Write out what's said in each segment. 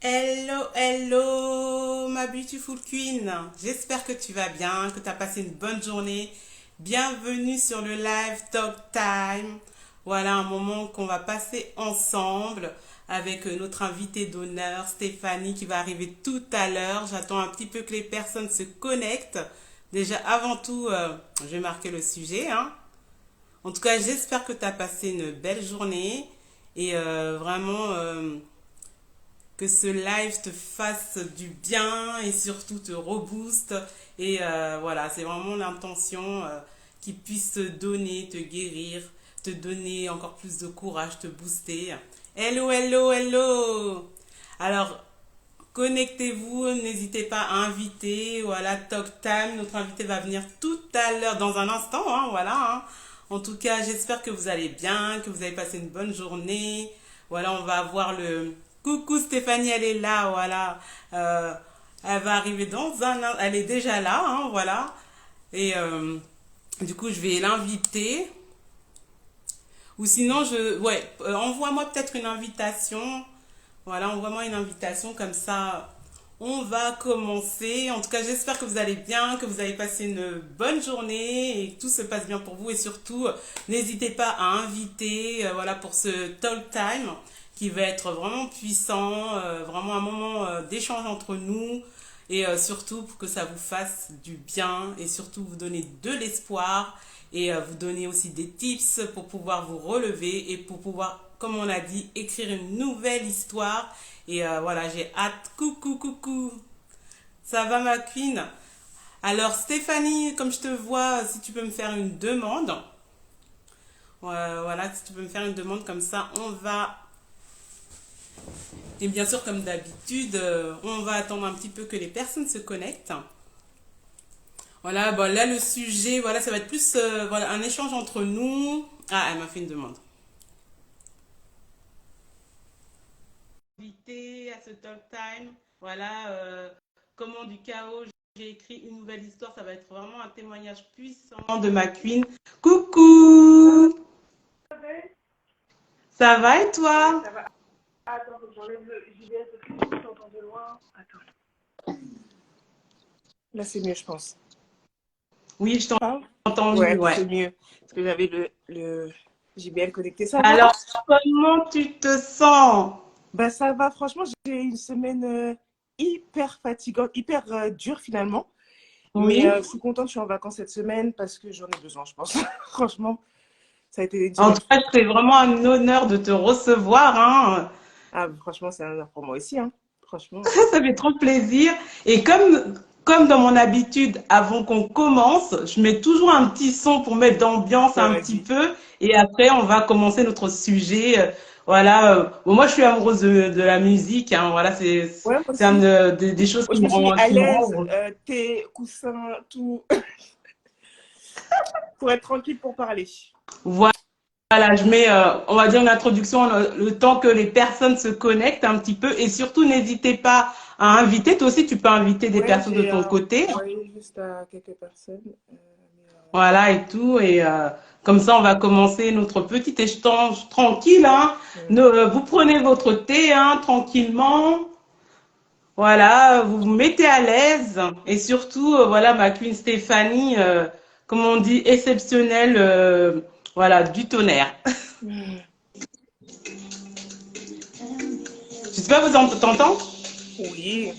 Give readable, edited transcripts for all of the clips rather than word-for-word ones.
Hello, hello, ma beautiful queen. J'espère que tu vas bien, que tu as passé une bonne journée. Bienvenue sur le live Talk Time. Voilà un moment qu'on va passer ensemble avec notre invitée d'honneur, Stéphanie, qui va arriver tout à l'heure. J'attends un petit peu que les personnes se connectent. Déjà, avant tout, je vais marquer le sujet, hein. En tout cas, j'espère que tu as passé une belle journée et vraiment que ce live te fasse du bien et surtout te rebooste. Et voilà, c'est vraiment l'intention qui puisse te donner, te guérir, te donner encore plus de courage, te booster. Hello, hello, hello! Alors, connectez-vous, n'hésitez pas à inviter. Voilà, Talk Time, notre invité va venir tout à l'heure, dans un instant, hein, voilà. Hein. En tout cas, j'espère que vous allez bien, que vous avez passé une bonne journée. Voilà, on va avoir le... Coucou Stéphanie, elle est là, voilà. Elle va arriver dans un... Elle est déjà là, hein, voilà. Et du coup, je vais l'inviter. Ou sinon, ouais, envoie-moi peut-être une invitation. Voilà, envoie-moi une invitation comme ça. On va commencer. En tout cas, j'espère que vous allez bien, que vous avez passé une bonne journée et que tout se passe bien pour vous. Et surtout, n'hésitez pas à inviter, voilà, pour ce talk time qui va être vraiment puissant, vraiment un moment d'échange entre nous et surtout pour que ça vous fasse du bien et surtout vous donner de l'espoir et vous donner aussi des tips pour pouvoir vous relever et pour pouvoir, comme on a dit, écrire une nouvelle histoire. Et voilà, j'ai hâte. Coucou, coucou. Ça va ma queen? Alors Stéphanie, comme je te vois, si tu peux me faire une demande. Voilà, si tu peux me faire une demande comme ça, on va... Et bien sûr, comme d'habitude, on va attendre un petit peu que les personnes se connectent. Voilà, bon, là le sujet, voilà, ça va être plus voilà, un échange entre nous. Ah, elle m'a fait une demande. Invité à ce talk time, voilà, comment du chaos j'ai écrit une nouvelle histoire, ça va être vraiment un témoignage puissant de ma queen. Coucou, ça va et Ouais, toi? ça va. Attends, faut que j'enlève le JBL parce que je t'entends de loin. Attends. Là, c'est mieux, je pense. Oui, je Ah, t'entends mieux, ouais, ouais. c'est mieux. Parce que j'avais le JBL connecté. Ça va? Alors, comment tu te sens? Bah, ça va. Franchement, j'ai eu une semaine hyper fatigante, hyper dure finalement. Mais Oui. je suis contente, je suis en vacances cette semaine parce que j'en ai besoin, je pense. Franchement, ça a été une En semaine tout cas, fou. c'est vraiment un honneur de te recevoir, hein. Ah, franchement, c'est un honneur pour moi aussi, hein. Franchement. Ça fait trop plaisir. Et comme dans mon habitude, avant qu'on commence, je mets toujours un petit son pour mettre d'ambiance Bah, un petit vas-y. peu. Et après, on va commencer notre sujet. Voilà. Bon, moi, je suis amoureuse de la musique. Hein, voilà, Ouais, moi c'est aussi. des choses Moi, je me suis mis à qui me rend l'aise, heureuse. thé, coussin, tout, pour être tranquille pour parler. Voilà, je mets, on va dire une introduction, le temps que les personnes se connectent un petit peu. Et surtout, n'hésitez pas à inviter. Toi aussi, tu peux inviter des Ouais, personnes de j'ai ton côté. envoyé juste à quelques personnes. Voilà et tout. Et comme ça, on va commencer notre petit échange tranquille. Hein. Vous prenez votre thé hein, tranquillement. Voilà, vous vous mettez à l'aise. Et surtout, voilà, ma queen Stéphanie, comme on dit, exceptionnelle, voilà, du tonnerre. Je sais pas, vous entendez? Oui.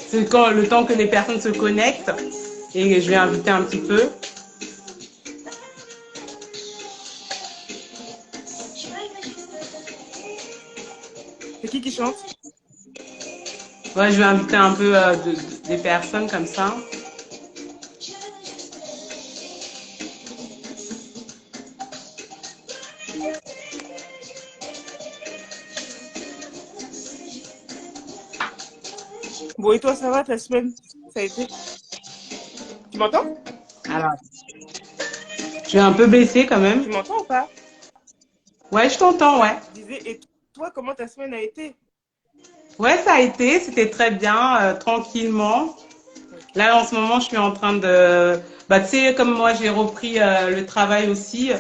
C'est quand le temps que les personnes se connectent. Et je vais inviter un petit peu. C'est qui chante? Ouais, je vais inviter un peu des personnes comme ça. Bon, et toi, ça va ta semaine? Ça a été? Tu m'entends? Alors, je vais un peu baisser quand même. Tu m'entends ou pas? Ouais, je t'entends, Ouais. ouais. Je disais, et toi, comment ta semaine a été? Ouais, ça a été, c'était très bien, tranquillement. Ok. Là, en ce moment, je suis en train de... Bah, tu sais, comme moi, j'ai repris le travail aussi.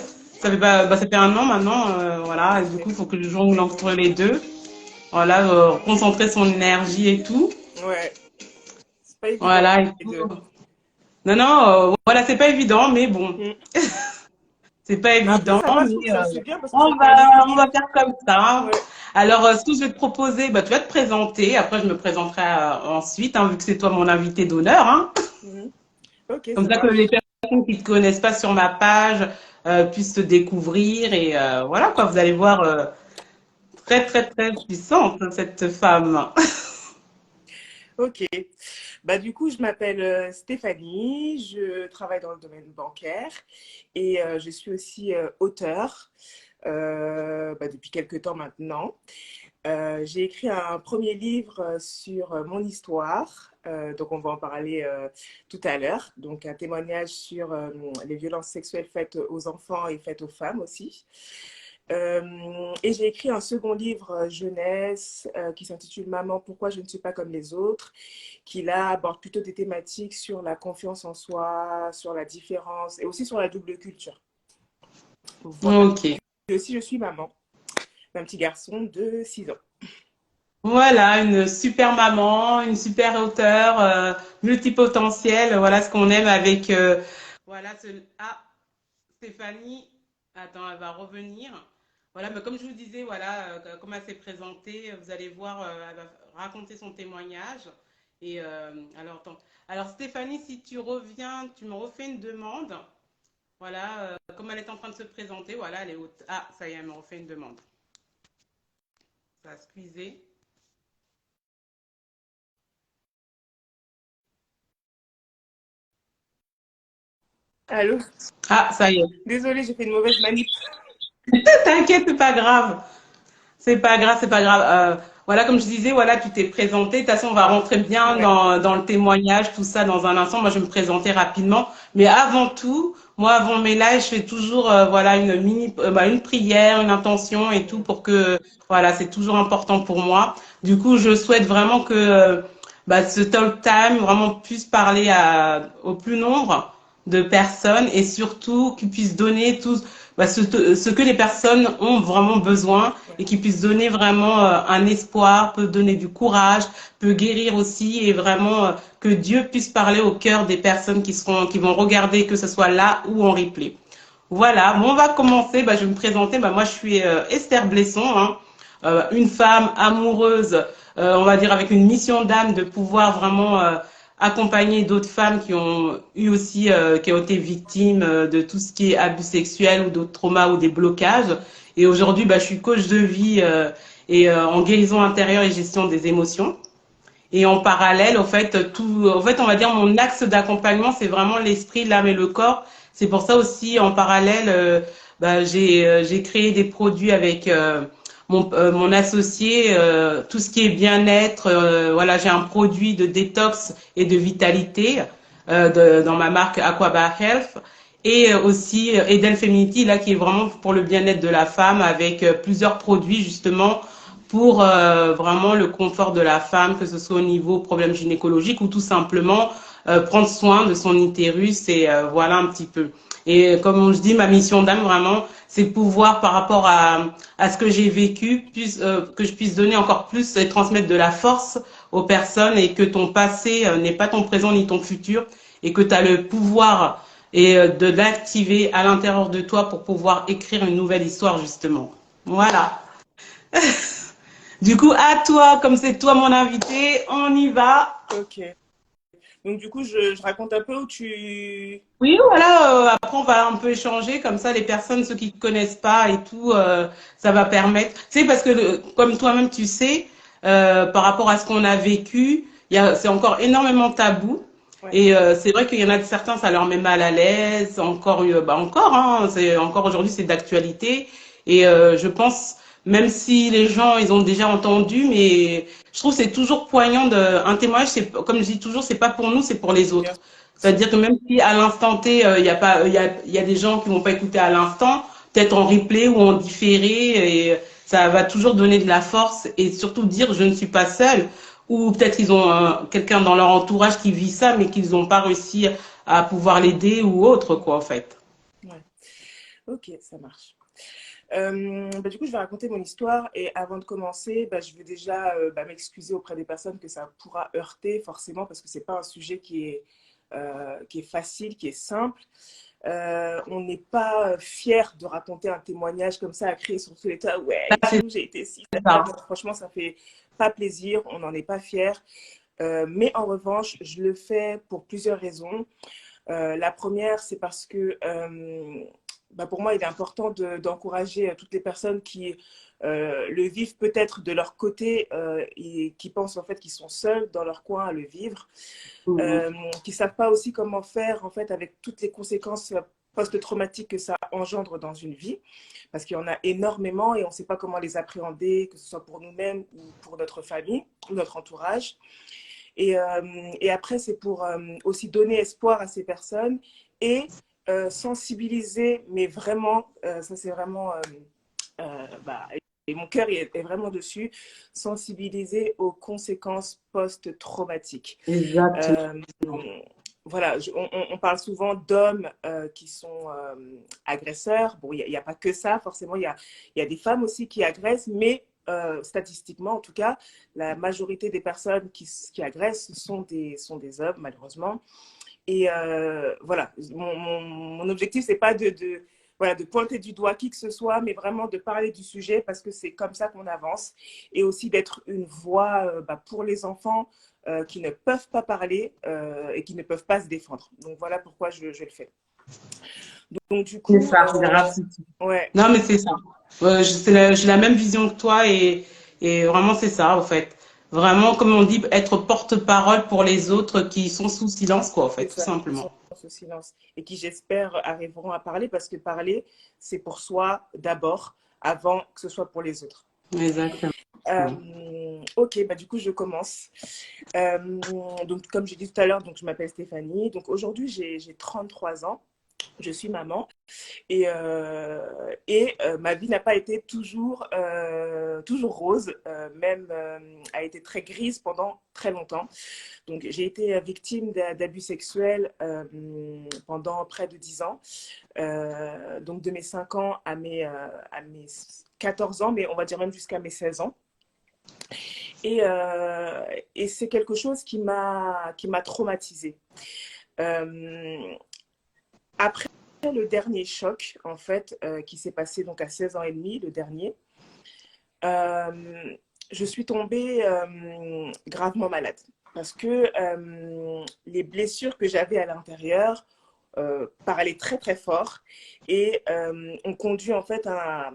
ça fait un an maintenant, voilà. Et du coup, il faut que je jongle entre les deux. Voilà, concentrer son énergie et tout. Ouais, c'est pas évident Voilà, et les tout. deux. Non, non, voilà, c'est pas évident, mais bon, Mm. c'est pas Mais après, évident, ça va, je trouve mais que c'est bien parce que ça te permet on va d'équilibrer. faire comme ça. Ouais. Alors, ce que je vais te proposer, bah, tu vas te présenter. Après, je me présenterai ensuite, hein, vu que c'est toi mon invité d'honneur, hein. Mhm. Ok, Comme ça ça que les marche. personnes qui ne te connaissent pas sur ma page puissent te découvrir. Et voilà, quoi, vous allez voir, très, très, très puissante, cette femme. Ok. Bah, du coup, je m'appelle Stéphanie, je travaille dans le domaine bancaire et je suis aussi auteure depuis quelques temps maintenant. J'ai écrit un premier livre sur mon histoire, donc on va en parler tout à l'heure. Donc un témoignage sur les violences sexuelles faites aux enfants et faites aux femmes aussi. Et j'ai écrit un second livre jeunesse qui s'intitule Maman, pourquoi je ne suis pas comme les autres, qui là aborde plutôt des thématiques sur la confiance en soi, sur la différence et aussi sur la double culture. Voilà. Ok. Et aussi, je suis maman d'un petit garçon de 6 ans. Voilà, une super maman, une super auteure, multipotentielle. Voilà ce qu'on aime avec. Voilà, ah, Stéphanie. Attends, elle va revenir. Voilà, mais comme je vous disais, voilà, comme elle s'est présentée, vous allez voir, elle va raconter son témoignage. Et alors, attends. Alors, Stéphanie, si tu reviens, tu me refais une demande. Voilà, comme elle est en train de se présenter, voilà, elle est haute. Ah, ça y est, elle me refait une demande. Ça a squeezé. Allô? Ah, ça y est. Désolée, j'ai fait une mauvaise manip. T'inquiète, c'est pas grave. C'est pas grave, c'est pas grave. Voilà, comme je disais, voilà, tu t'es présenté. De toute façon, on va rentrer bien Ouais. dans le témoignage, tout ça, dans un instant. Moi, je vais me présenter rapidement. Mais avant tout, moi, avant mes lives, je fais toujours, voilà, une prière, une intention et tout pour que, voilà, c'est toujours important pour moi. Du coup, je souhaite vraiment que, ce talk time vraiment puisse parler au plus nombre de personnes et surtout qu'ils puissent donner tous ce que les personnes ont vraiment besoin et Ouais. qui puisse donner vraiment un espoir, peut donner du courage, peut guérir aussi et vraiment que Dieu puisse parler au cœur des personnes qui vont regarder, que ce soit là ou en replay. Voilà, bon, on va commencer. Je vais me présenter. Moi, je suis Esther Blesson, hein, une femme amoureuse, on va dire avec une mission d'âme de pouvoir vraiment accompagner d'autres femmes qui ont eu aussi, qui ont été victimes de tout ce qui est abus sexuels ou d'autres traumas ou des blocages. Et aujourd'hui, je suis coach de vie et en guérison intérieure et gestion des émotions. Et en parallèle, en fait, on va dire mon axe d'accompagnement, c'est vraiment l'esprit, l'âme et le corps. C'est pour ça aussi, en parallèle, j'ai créé des produits avec mon associé, tout ce qui est bien-être. Voilà, j'ai un produit de détox et de vitalité dans ma marque Aquabar Health. Et aussi Eden Feminity, là, qui est vraiment pour le bien-être de la femme, avec plusieurs produits justement pour vraiment le confort de la femme, que ce soit au niveau problème gynécologique ou tout simplement prendre soin de son utérus et voilà un petit peu. Et comme je dis, ma mission d'âme vraiment, c'est pouvoir par rapport à ce que j'ai vécu, que je puisse donner encore plus et transmettre de la force aux personnes et que ton passé n'est pas ton présent ni ton futur et que tu as le pouvoir et de l'activer à l'intérieur de toi pour pouvoir écrire une nouvelle histoire justement. Voilà. Du coup, à toi, comme c'est toi mon invité, on y va. Ok. Donc, du coup, je raconte un peu où tu. Oui, voilà, après on va un peu échanger, comme ça les personnes, ceux qui ne connaissent pas et tout, ça va permettre. C'est parce que comme toi-même tu sais, par rapport à ce qu'on a vécu, c'est encore énormément tabou. Ouais. Et c'est vrai qu'il y en a de certains, ça leur met mal à l'aise. Encore, hein, c'est encore aujourd'hui, c'est d'actualité. Et je pense, même si les gens, ils ont déjà entendu, mais je trouve que c'est toujours poignant un témoignage. Comme je dis toujours, c'est pas pour nous, c'est pour les Bien autres. sûr. C'est-à-dire que même si à l'instant T, il y a pas, il y a des gens qui vont pas écouter à l'instant, peut-être en replay ou en différé, et ça va toujours donner de la force et surtout dire je ne suis pas seule. Ou peut-être ils ont quelqu'un dans leur entourage qui vit ça, mais qu'ils n'ont pas réussi à pouvoir l'aider ou autre, quoi, en fait. Ouais. Ok, ça marche. Du coup, je vais raconter mon histoire et avant de commencer, je veux déjà m'excuser auprès des personnes que ça pourra heurter forcément parce que c'est pas un sujet qui est facile, qui est simple. On n'est pas fier de raconter un témoignage comme ça à crier sur tous les tas. Ouais, et C'est tout, j'ai été si. ça. Franchement, ça fait pas plaisir, on n'en est pas fier. Mais en revanche, je le fais pour plusieurs raisons. La première, c'est parce que pour moi, il est important d'encourager toutes les personnes qui le vivent peut-être de leur côté et qui pensent en fait qu'ils sont seuls dans leur coin à le vivre, Mhm. qui ne savent pas aussi comment faire en fait avec toutes les conséquences post-traumatiques que ça engendre dans une vie, parce qu'il y en a énormément et on ne sait pas comment les appréhender, que ce soit pour nous-mêmes ou pour notre famille ou notre entourage. Et, euh, et après, c'est pour aussi donner espoir à ces personnes et sensibiliser, mais vraiment, ça c'est vraiment, euh, bah, et mon cœur est vraiment dessus, sensibiliser aux conséquences post-traumatiques. Exactement. Euh, voilà, on parle souvent d'hommes qui sont agresseurs. Bon, il n'y a pas que ça, forcément, il y a des femmes aussi qui agressent, mais statistiquement, en tout cas, la majorité des personnes qui agressent sont des hommes, malheureusement. Et voilà, mon objectif, c'est pas voilà, de pointer du doigt qui que ce soit, mais vraiment de parler du sujet parce que c'est comme ça qu'on avance. Et aussi d'être une voix pour les enfants qui ne peuvent pas parler et qui ne peuvent pas se défendre. Donc voilà pourquoi je le fais. Donc du C'est coup, ça, gratuit. ouais, Non, mais c'est ça. J'ai la même vision que toi et vraiment c'est ça, en fait. Vraiment, comme on dit, être porte-parole pour les autres qui sont sous silence, quoi, en fait, c'est tout ça, qui sont simplement. dans ce silence et qui, j'espère, arriveront à parler parce que parler, c'est pour soi d'abord, avant que ce soit pour les autres. Exactement. Ok, du coup, je commence. Donc, comme j'ai dit tout à l'heure, donc, je m'appelle Stéphanie. Donc, aujourd'hui, j'ai 33 ans. Je suis maman et ma vie n'a pas été toujours rose, même a été très grise pendant très longtemps. Donc, j'ai été victime d'abus sexuels pendant près de 10 ans, donc de mes 5 ans à mes 14 ans, mais on va dire même jusqu'à mes 16 ans. Et, euh, et c'est quelque chose qui m'a traumatisée. Euh, Après le dernier choc, en fait, qui s'est passé donc à 16 ans et demi, le dernier, euh, je suis tombée gravement malade parce que les blessures que j'avais à l'intérieur parlaient très très fort et ont conduit en fait à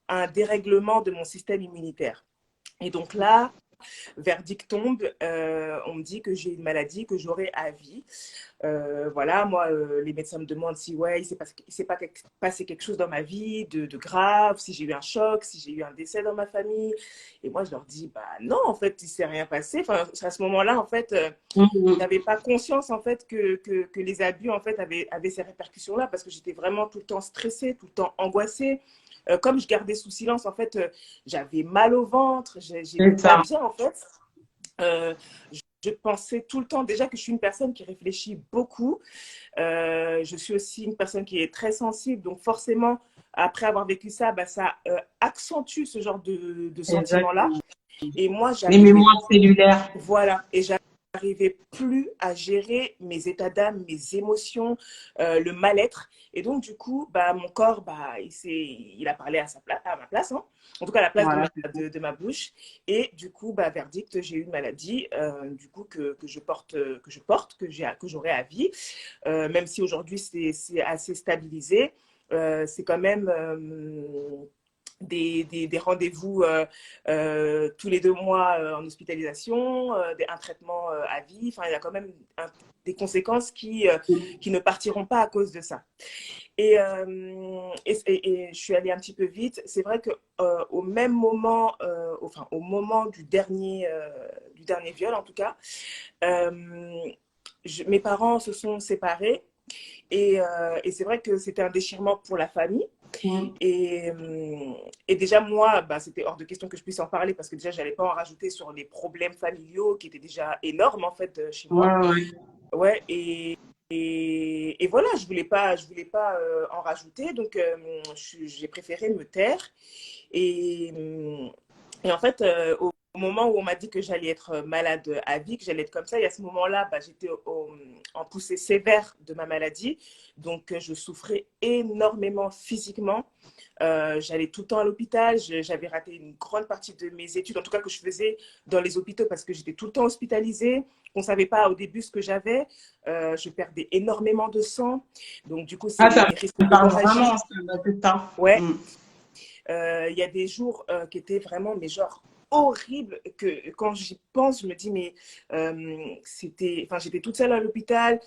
un dérèglement de mon système immunitaire. Et donc là, verdict tombe, on me dit que j'ai une maladie que j'aurai à vie. Voilà, moi, les médecins me demandent si ouais, il s'est pas passé quelque chose dans ma vie de grave, si j'ai eu un choc, si j'ai eu un décès dans ma famille. Et moi, je leur dis, bah non, en fait, il s'est rien passé. Enfin, à ce moment-là, en fait, je Mhm. n'avais pas conscience en fait que les abus en fait avaient ces répercussions-là parce que j'étais vraiment tout le temps stressée, tout le temps angoissée. Comme je gardais sous silence, en fait, j'avais mal au ventre, j'étais C'est pas ça. bien en fait. Euh, je pensais tout le temps déjà que je suis une personne qui réfléchit beaucoup. Je suis aussi une personne qui est très sensible, donc forcément, après avoir vécu ça, ça accentue ce genre de sentiments-là. Exactement. Et moi, Les j'arrivais mémoires cellulaires. voilà, et j'arrivais plus à gérer mes états d'âme, mes émotions, le mal-être. Et donc, du coup, mon corps, il a parlé à ma place, hein. En tout cas, à la place Voilà. de ma bouche. Et du coup, verdict, j'ai eu une maladie, du coup, que j'aurai à vie. Même si aujourd'hui, c'est assez stabilisé. C'est quand même des rendez-vous tous les 2 mois en hospitalisation, un traitement à vie. Enfin, il y a quand même des conséquences qui ne partiront pas à cause de ça. Et je suis allée un petit peu vite. C'est vrai que au même moment, au moment du dernier viol en tout cas, euh, mes parents se sont séparés et c'est vrai que c'était un déchirement pour la famille. Mhm. Et déjà, moi, c'était hors de question que je puisse en parler parce que déjà, je n'allais pas en rajouter sur les problèmes familiaux qui étaient déjà énormes, en fait, chez Ouais, moi. ouais. Ouais, et voilà, je voulais pas en rajouter, donc j'ai préféré me taire. Et, et en fait, au moment où on m'a dit que j'allais être malade à vie, que j'allais être comme ça, et à ce moment-là, bah, j'étais en poussée sévère de ma maladie. Donc, je souffrais énormément physiquement. J'allais tout le temps à l'hôpital. J'avais raté une grande partie de mes études, en tout cas que je faisais dans les hôpitaux, parce que j'étais tout le temps hospitalisée. On ne savait pas au début ce que j'avais. Je perdais énormément de sang. Donc, du coup, c'est Ah, ça les risques me parle d'hémorragie. vraiment, ça, c'est ça. Ouais, Mm. il y a des jours qui étaient vraiment, mais genre, horribles, que quand j'y pense, je me dis, mais enfin, j'étais toute seule à l'hôpital,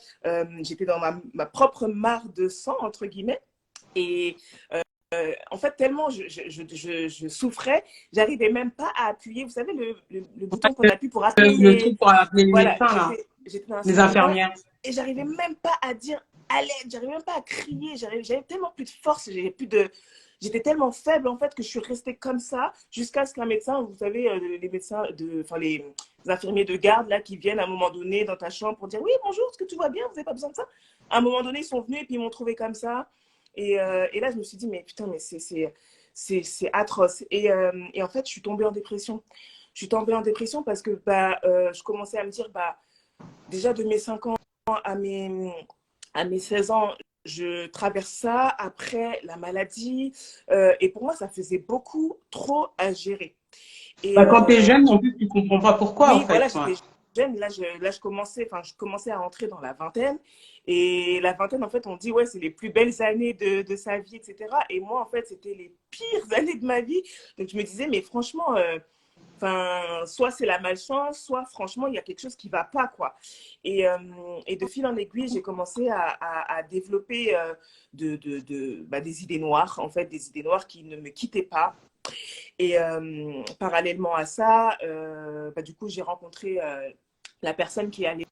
j'étais dans ma propre mare de sang, entre guillemets. Et en fait, tellement je souffrais, j'arrivais même pas à appuyer, vous savez, le bouton qu'on appuie pour appeler Le truc pour appeler les Voilà, médecins, là, j'étais dans la les salle de bain infirmières. et j'arrivais même pas à dire à l'aide, j'arrivais même pas à crier, j'avais tellement plus de force, j'avais plus de... J'étais tellement faible en fait que je suis restée comme ça jusqu'à ce qu'un médecin, vous savez, les médecins, enfin les infirmiers de garde là qui viennent à un moment donné dans ta chambre pour dire oui bonjour, est-ce que tout va bien, vous n'avez pas besoin de ça. À un moment donné ils sont venus et puis ils m'ont trouvé comme ça et là je me suis dit mais putain mais c'est atroce et en fait je suis tombée en dépression. Je suis tombée en dépression parce que bah, je commençais à me dire bah déjà de mes 5 ans à mes 16 ans, je traverse ça, après la maladie, et pour moi, ça faisait beaucoup trop à gérer. Et Bah, quand tu es jeune, en plus, tu comprends pas pourquoi, en oui, voilà, fait. Ouais. j'étais jeune, là je commençais à entrer dans la vingtaine, et la vingtaine, en fait, on dit, ouais, c'est les plus belles années de sa vie, etc. Et moi, en fait, c'était les pires années de ma vie. Donc, je me disais, mais franchement, enfin, soit c'est la malchance, soit franchement, il y a quelque chose qui ne va pas, quoi. Et de fil en aiguille, j'ai commencé à développer bah, des idées noires, en fait, des idées noires qui ne me quittaient pas. Et parallèlement à ça, bah, du coup, j'ai rencontré la personne qui allait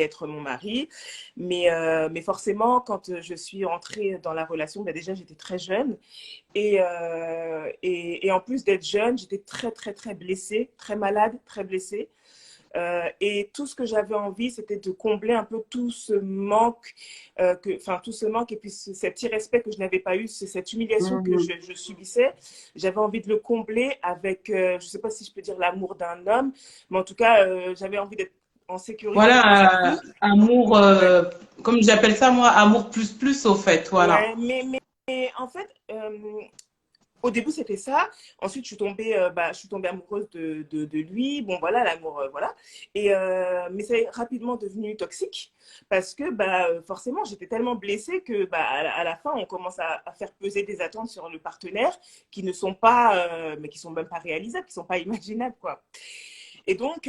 être mon mari. Mais forcément, quand je suis entrée dans la relation, bah, déjà, j'étais très jeune. Et en plus d'être jeune, j'étais très, très, très blessée, très malade, très blessée. Et tout ce que j'avais envie, c'était de combler un peu tout ce manque, enfin tout ce manque et puis cet irrespect que je n'avais pas eu, cette humiliation que Mhm. je subissais. J'avais envie de le combler avec, je ne sais pas si je peux dire l'amour d'un homme, mais en tout cas, j'avais envie d'être en sécurité vis-à-vis de Voilà, lui. amour, Ouais. comme j'appelle ça, moi, amour plus plus, au fait. Voilà. Ouais, mais en fait, au début, c'était ça. Ensuite, je suis tombée amoureuse de lui. Bon, voilà, l'amour, voilà. Mais c'est rapidement devenu toxique parce que bah, forcément, j'étais tellement blessée que bah, à la fin, on commence à faire peser des attentes sur le partenaire qui ne sont pas, mais qui sont même pas réalisables, qui sont pas imaginables, quoi. Et donc,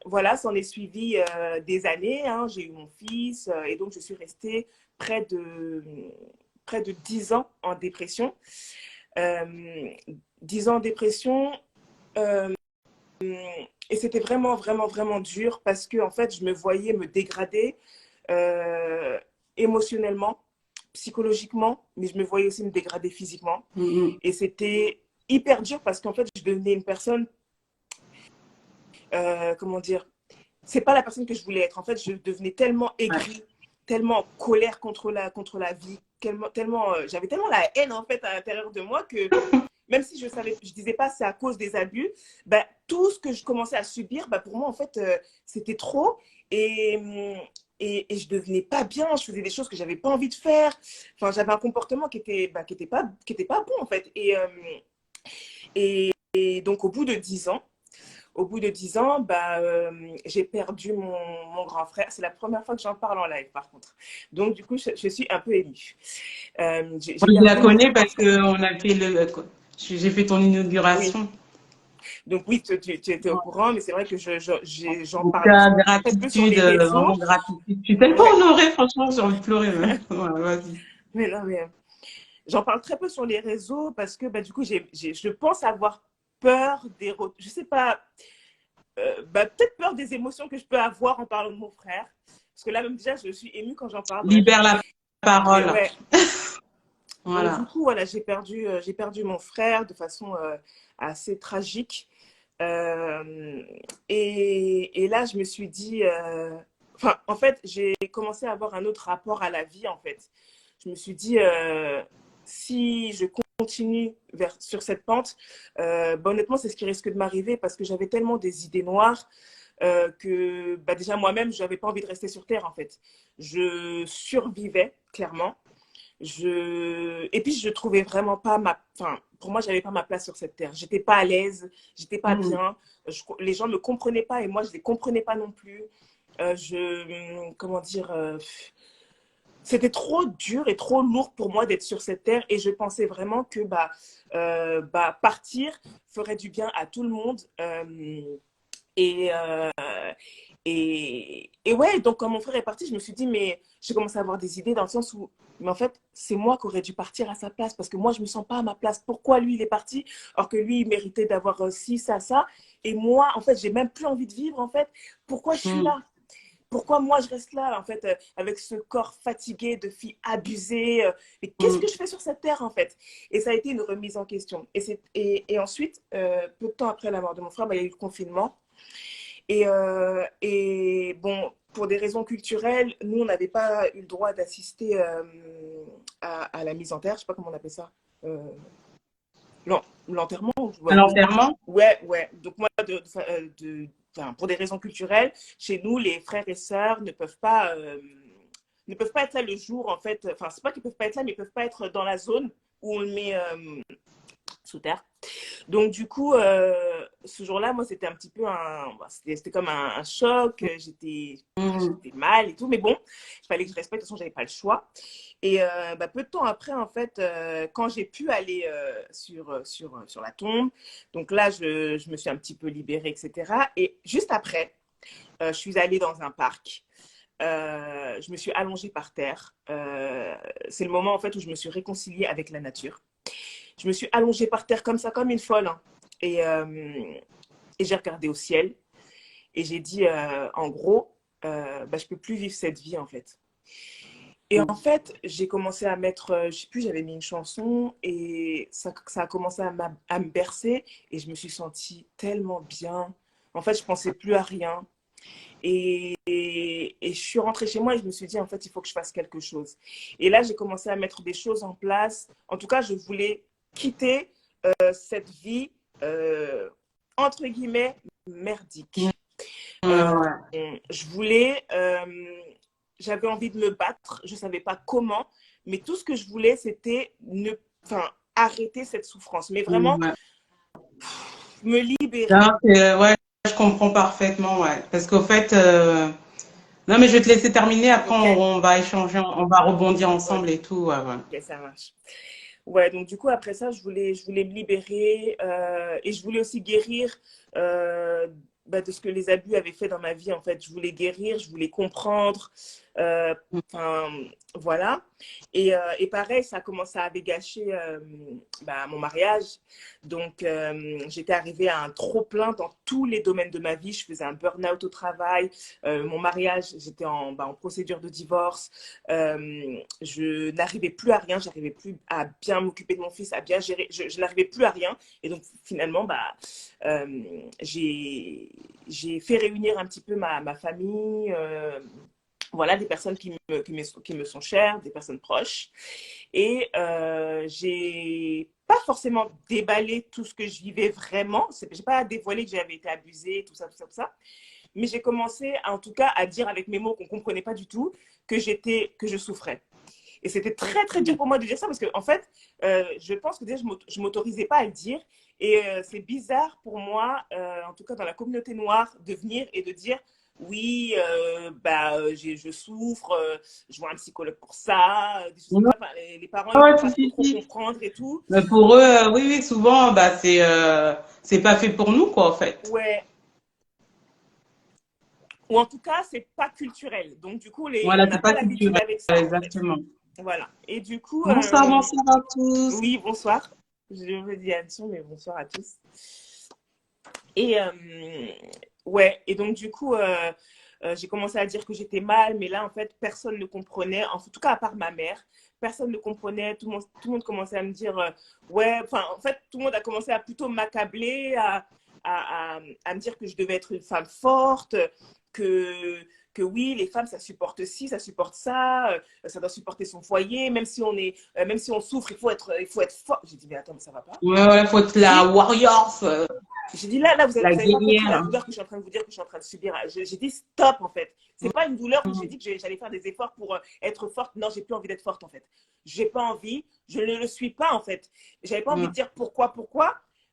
voilà, s'en est suivi des années. Hein. J'ai eu mon fils et donc je suis restée près de, près de 10 ans en dépression. Euh, 10 ans en dépression. euh, et c'était vraiment, vraiment, vraiment dur parce que, en fait, je me voyais me dégrader euh, émotionnellement, psychologiquement, mais je me voyais aussi me dégrader physiquement. Mhm. Et c'était hyper dur parce qu'en fait, je devenais une personne, comment dire, c'est pas la personne que je voulais être. En fait, je devenais tellement Ouais. aigrie, tellement en colère contre la vie, tellement j'avais tellement la haine en fait à l'intérieur de moi que même si je disais pas c'est à cause des abus, bah, tout ce que je commençais à subir, bah, pour moi en fait, c'était trop et, et je devenais pas bien. Je faisais des choses que j'avais pas envie de faire. Enfin, j'avais un comportement bah, qui était pas bon en fait. Et donc au bout de 10 ans, bah, j'ai perdu mon grand frère. C'est la première fois que j'en parle en live, par contre. Donc, du coup, je suis un peu émue. J'ai Moi, je la perdu mon connais grand parce frère. que on a fait j'ai fait ton Oui. inauguration. Donc, oui, tu étais au courant, mais c'est vrai que j'en Donc, parle très peu sur gratitude, les réseaux. vraiment gratitude. Je suis tellement Ouais. honorée, franchement, j'ai envie de pleurer même. Ouais, vas-y. Mais non, mais j'en parle très peu sur les réseaux parce que, bah, du coup, je pense avoir peur je sais pas, bah, peut-être peur des émotions que je peux avoir en parlant de mon frère. Parce que là, même déjà, je suis émue quand j'en parle, bref. Libère la Mais parole. ouais, donc du Voilà. coup, voilà, j'ai perdu mon frère de façon assez tragique. Euh, et là, je me suis dit, enfin, en fait, j'ai commencé à avoir un autre rapport à la vie, en fait. Je me suis dit, si je continue sur cette pente, bah, honnêtement, c'est ce qui risque de m'arriver parce que j'avais tellement des idées noires que bah, déjà moi-même, je n'avais pas envie de rester sur Terre, en fait. Je survivais, clairement. Et puis, je trouvais vraiment pas ma... Enfin, pour moi, j'avais pas ma place sur cette terre. J'étais pas à l'aise, j'étais pas Mhm. bien. Les gens me comprenaient pas et moi, je les comprenais pas non plus. Comment dire, c'était trop dur et trop lourd pour moi d'être sur cette terre et je pensais vraiment que partir ferait du bien à tout le monde. Et, euh, et ouais, donc quand mon frère est parti, je me suis dit, mais j'ai commencé à avoir des idées dans le sens où, mais en fait, c'est moi qui aurais dû partir à sa place parce que moi, je me sens pas à ma place. Pourquoi lui, il est parti alors que lui, il méritait d'avoir ci, ça, ça. Et moi, en fait, j'ai même plus envie de vivre, en fait. Pourquoi je suis Mhm. là? Pourquoi moi, je reste là, en fait, avec ce corps fatigué de fille abusée mais qu'est-ce que Mhm. je fais sur cette terre, en fait? Et ça a été une remise en question. Et ensuite, peu de temps après la mort de mon frère, bah, il y a eu le confinement. Et bon, pour des raisons culturelles, nous, on n'avait pas eu le droit d'assister à la mise en terre. Je sais pas comment on appelle ça. Euh, L'enterrement. À Ouais, l'enterrement? ouais, ouais. Donc moi, enfin, pour des raisons culturelles, chez nous, les frères et sœurs ne peuvent pas être là le jour, en fait. Enfin, c'est pas qu'ils peuvent pas être là, mais ils peuvent pas être dans la zone où on le met sous terre. Donc, du coup, ce jour-là, moi, c'était un petit peu c'était comme un choc. Mhm. J'étais mal et tout. Mais bon, il fallait que je respecte. De toute façon, j'avais pas le choix. Et peu de temps après, en fait, quand j'ai pu aller sur la tombe, donc là, je me suis un petit peu libérée, etc. Et juste après, je suis allée dans un parc. Je me suis allongée par terre. C'est le moment, en fait, où je me suis réconciliée avec la nature. Je me suis allongée par terre comme ça, comme une folle, hein. Et, euh, et j'ai regardé au ciel et j'ai dit, en gros, je peux plus vivre cette vie, en fait. Et en fait, j'ai commencé à mettre, je sais plus, j'avais mis une chanson et ça a commencé à me bercer et je me suis sentie tellement bien. En fait, je pensais plus à rien. Et je suis rentrée chez moi et je me suis dit, en fait, il faut que je fasse quelque chose. Et là, j'ai commencé à mettre des choses en place. En tout cas, je voulais quitter cette vie, euh, entre guillemets, Mhm. merdique. Euh, Ouais. je voulais, j'avais envie de me battre, je ne savais pas comment, mais tout ce que je voulais, c'était enfin, arrêter cette souffrance, mais vraiment Ouais. me Non, libérer. ouais, je comprends parfaitement, ouais. Parce qu'au fait, non, mais je vais te laisser terminer. Après, Ok, on va échanger, on va rebondir ok, ensemble et tout. Ouais, ouais. ok, ça marche. Ouais, donc du coup, après ça, je voulais me libérer et je voulais aussi guérir euh, de ce que les abus avaient fait dans ma vie. En fait, je voulais guérir, je voulais comprendre. euh, Enfin, voilà. Et pareil, ça a commencé à gâcher mon mariage. Donc, j'étais arrivée à un trop-plein dans tous les domaines de ma vie. Je faisais un burn-out au travail. Mon mariage, j'étais en procédure de divorce. Je n'arrivais plus à rien, j'arrivais plus à bien m'occuper de mon fils, à bien gérer, je n'arrivais plus à rien. Et donc finalement, euh, j'ai fait réunir un petit peu ma famille, voilà, des personnes qui me sont chères, des personnes proches. Et j'ai pas forcément déballé tout ce que je vivais vraiment. J'ai pas dévoilé que j'avais été abusée, tout ça, tout ça, tout ça. Mais j'ai commencé, en tout cas, à dire avec mes mots qu'on ne comprenait pas du tout que je souffrais. Et c'était très, très dur pour moi de dire ça parce qu'en en fait, je pense que déjà, je ne m'autorisais pas à le dire. Et c'est bizarre pour moi, en tout cas dans la communauté noire, de venir et de dire oui, je souffre, je vois un psychologue pour ça, des choses comme Ouais, ça. Enfin, les parents, ils ne ouais, vont si, pas trop, si, trop si. comprendre et tout. Mais pour eux, oui, oui, souvent, bah, c'est pas fait pour nous, quoi, en fait. Ouais. Ou en tout cas, c'est pas culturel. Donc, du coup, on Voilà, n'a c'est pas pas l'habitude culturel, avec ça, en fait. exactement. Voilà. Et du coup, Bonsoir, bonsoir à tous. oui, bonsoir. Je vous dis attention, mais bonsoir à tous. Et ouais, et donc du coup, j'ai commencé à dire que j'étais mal, mais là, en fait, personne ne comprenait, en tout cas à part ma mère, personne ne comprenait, tout le monde commençait à me dire, ouais, enfin, en fait, tout le monde a commencé à plutôt m'accabler, à me dire que je devais être une femme forte. que, que oui, les femmes, ça supporte ci, ça supporte ça, ça doit supporter son foyer, même si on souffre, il faut être fort. J'ai dit, mais attends, mais ça va pas. Ouais, ouais, faut être J'ai la dit, warrior, j'ai dit là, la vous avez pas compris la guerrière. douleur que je suis en train de vous dire que je suis en train de subir. J'ai dit stop en fait. C'est pas une douleur où j'ai dit que j'allais faire des efforts pour être forte. Non, j'ai plus envie d'être forte en fait. J'ai pas envie. Je ne le suis pas en fait. J'avais pas envie de Mm, dire pourquoi.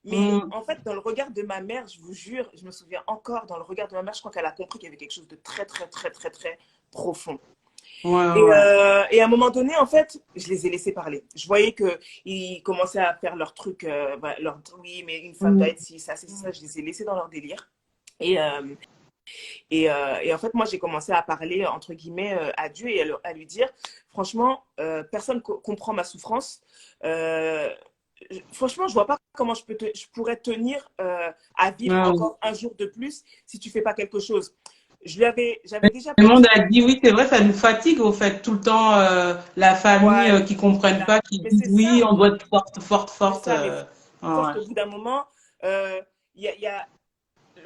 Mais mm. en fait, dans le regard de ma mère, je vous jure, je me souviens encore dans le regard de ma mère, je crois qu'elle a compris qu'il y avait quelque chose de très, très, très, très, très profond. Ouais, ouais. Et à un moment donné, en fait, je les ai laissés parler. Je voyais qu'ils commençaient à faire leur truc, oui, mais une femme doit Mm. être ci, ça, c'est ça. Je les ai laissés dans leur délire. Et, et en fait, moi, j'ai commencé à parler, entre guillemets, à Dieu et à lui dire, franchement, personne comprend ma souffrance. Euh, Franchement, je vois pas comment je pourrais tenir à vivre Ouais, ouais. encore un jour de plus si tu fais pas quelque chose. J'avais déjà Le monde perdu. a dit oui, c'est vrai, ça nous fatigue au fait, tout le temps, la famille Voilà. qui comprennent pas, qui Mais disent oui, on doit être forte, forte, c'est forte. ça, mais Ouais. forte au bout d'un moment, il y a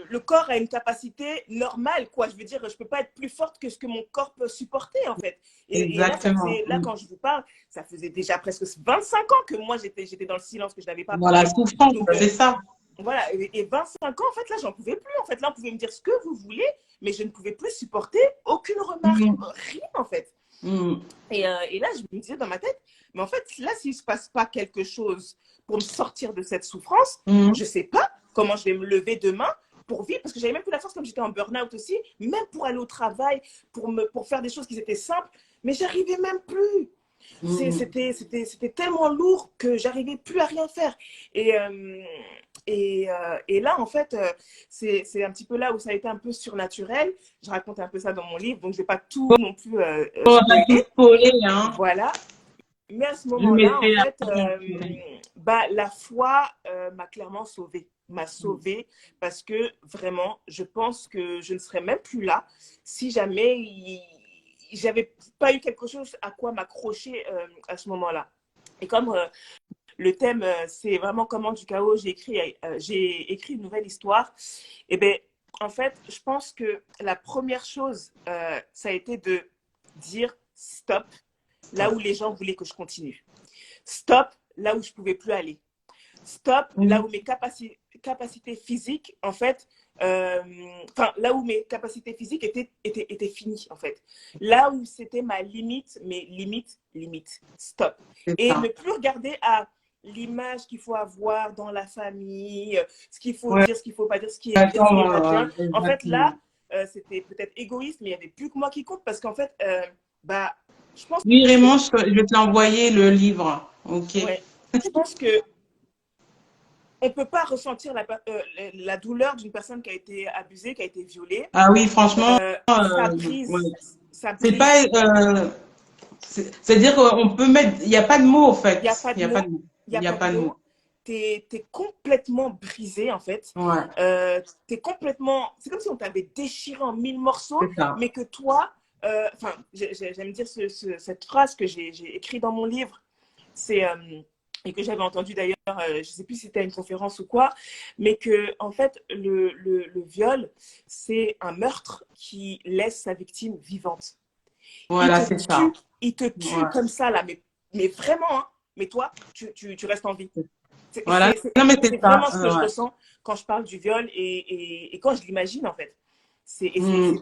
le corps a une capacité normale, quoi. Je veux dire, je peux pas être plus forte que ce que mon corps peut supporter, en fait. Et là, Exactement. là, Mm. quand je vous parle, ça faisait déjà presque 25 ans que moi, j'étais dans le silence, que je n'avais pas Voilà, parlé. souffrance, Donc, c'est ça. voilà. Et 25 ans, en fait, là, j'en pouvais plus. En fait, là, on pouvait me dire ce que vous voulez, mais je ne pouvais plus supporter aucune remarque, Mm, rien, en fait. mm, Et là, je me disais dans ma tête, mais en fait, là, s'il ne se passe pas quelque chose pour me sortir de cette souffrance, mm. je ne sais pas comment je vais me lever demain pour vivre, parce que j'avais même plus la force, comme j'étais en burn-out aussi, même pour aller au travail, pour faire des choses qui étaient simples, mais j'arrivais même plus. Mm. C'était tellement lourd que j'arrivais plus à rien faire. Et, et là, en fait, c'est un petit peu là où ça a été un peu surnaturel. Je raconte un peu ça dans mon livre, donc je ne vais pas tout non plus On va spoiler. tout spoiler, hein. Voilà. Mais à ce Je le moment-là, en mettrai fait, après. bah, la foi m'a clairement sauvée. M'a sauvée parce que vraiment, je pense que je ne serais même plus là si jamais j'avais pas eu quelque chose à quoi m'accrocher à ce moment-là. Et comme le thème, c'est vraiment comment du chaos j'ai écrit une nouvelle histoire, et ben en fait, je pense que la première chose, ça a été de dire stop là où Stop. les gens voulaient que je continue. Stop là où je ne pouvais plus aller. Stop là Mm. où mes capacités physiques, en fait, là où mes capacités physiques étaient finies, en fait. Là où c'était ma limite, mes limites. Stop. C'est Et ne ça. plus regarder à l'image qu'il faut avoir dans la famille, ce qu'il faut Ouais, dire, ce qu'il ne faut pas dire, ce qui est bien, ce qui n'est pas attends, bien. En fait, là, exactement. c'était peut-être égoïste, mais il n'y avait plus que moi qui compte parce qu'en fait, bah, je pense Oui, que, Raymond, je vais te l'envoyer le livre. Ok. ouais, je pense que on ne peut pas ressentir la douleur d'une personne qui a été abusée, qui a été violée. Ah oui, franchement, ouais. Ça C'est pas, brise. c'est-à-dire qu'on peut mettre, il n'y a pas de mots, en Il n'y a fait. pas Il de n'y a pas de mots. mots. Il n'y Il a n'y a pas de pas de mots. mots. Tu es complètement brisé, en fait. Ouais, Tu es complètement. C'est comme si on t'avait déchiré en mille morceaux, c'est ça. mais que toi. Enfin, j'aime dire cette phrase que j'ai écrite dans mon livre. C'est. Et que j'avais entendu d'ailleurs, je ne sais plus si c'était à une conférence ou quoi, mais que en fait, le viol, c'est un meurtre qui laisse sa victime vivante. Il Voilà, te c'est tue, ça. il te Ouais. tue comme ça, là, mais vraiment, hein. Mais toi, tu restes en vie. Voilà. Non, mais c'est C'est ça. vraiment ce que je Ouais. ressens quand je parle du viol et quand je l'imagine, en fait. Hmm.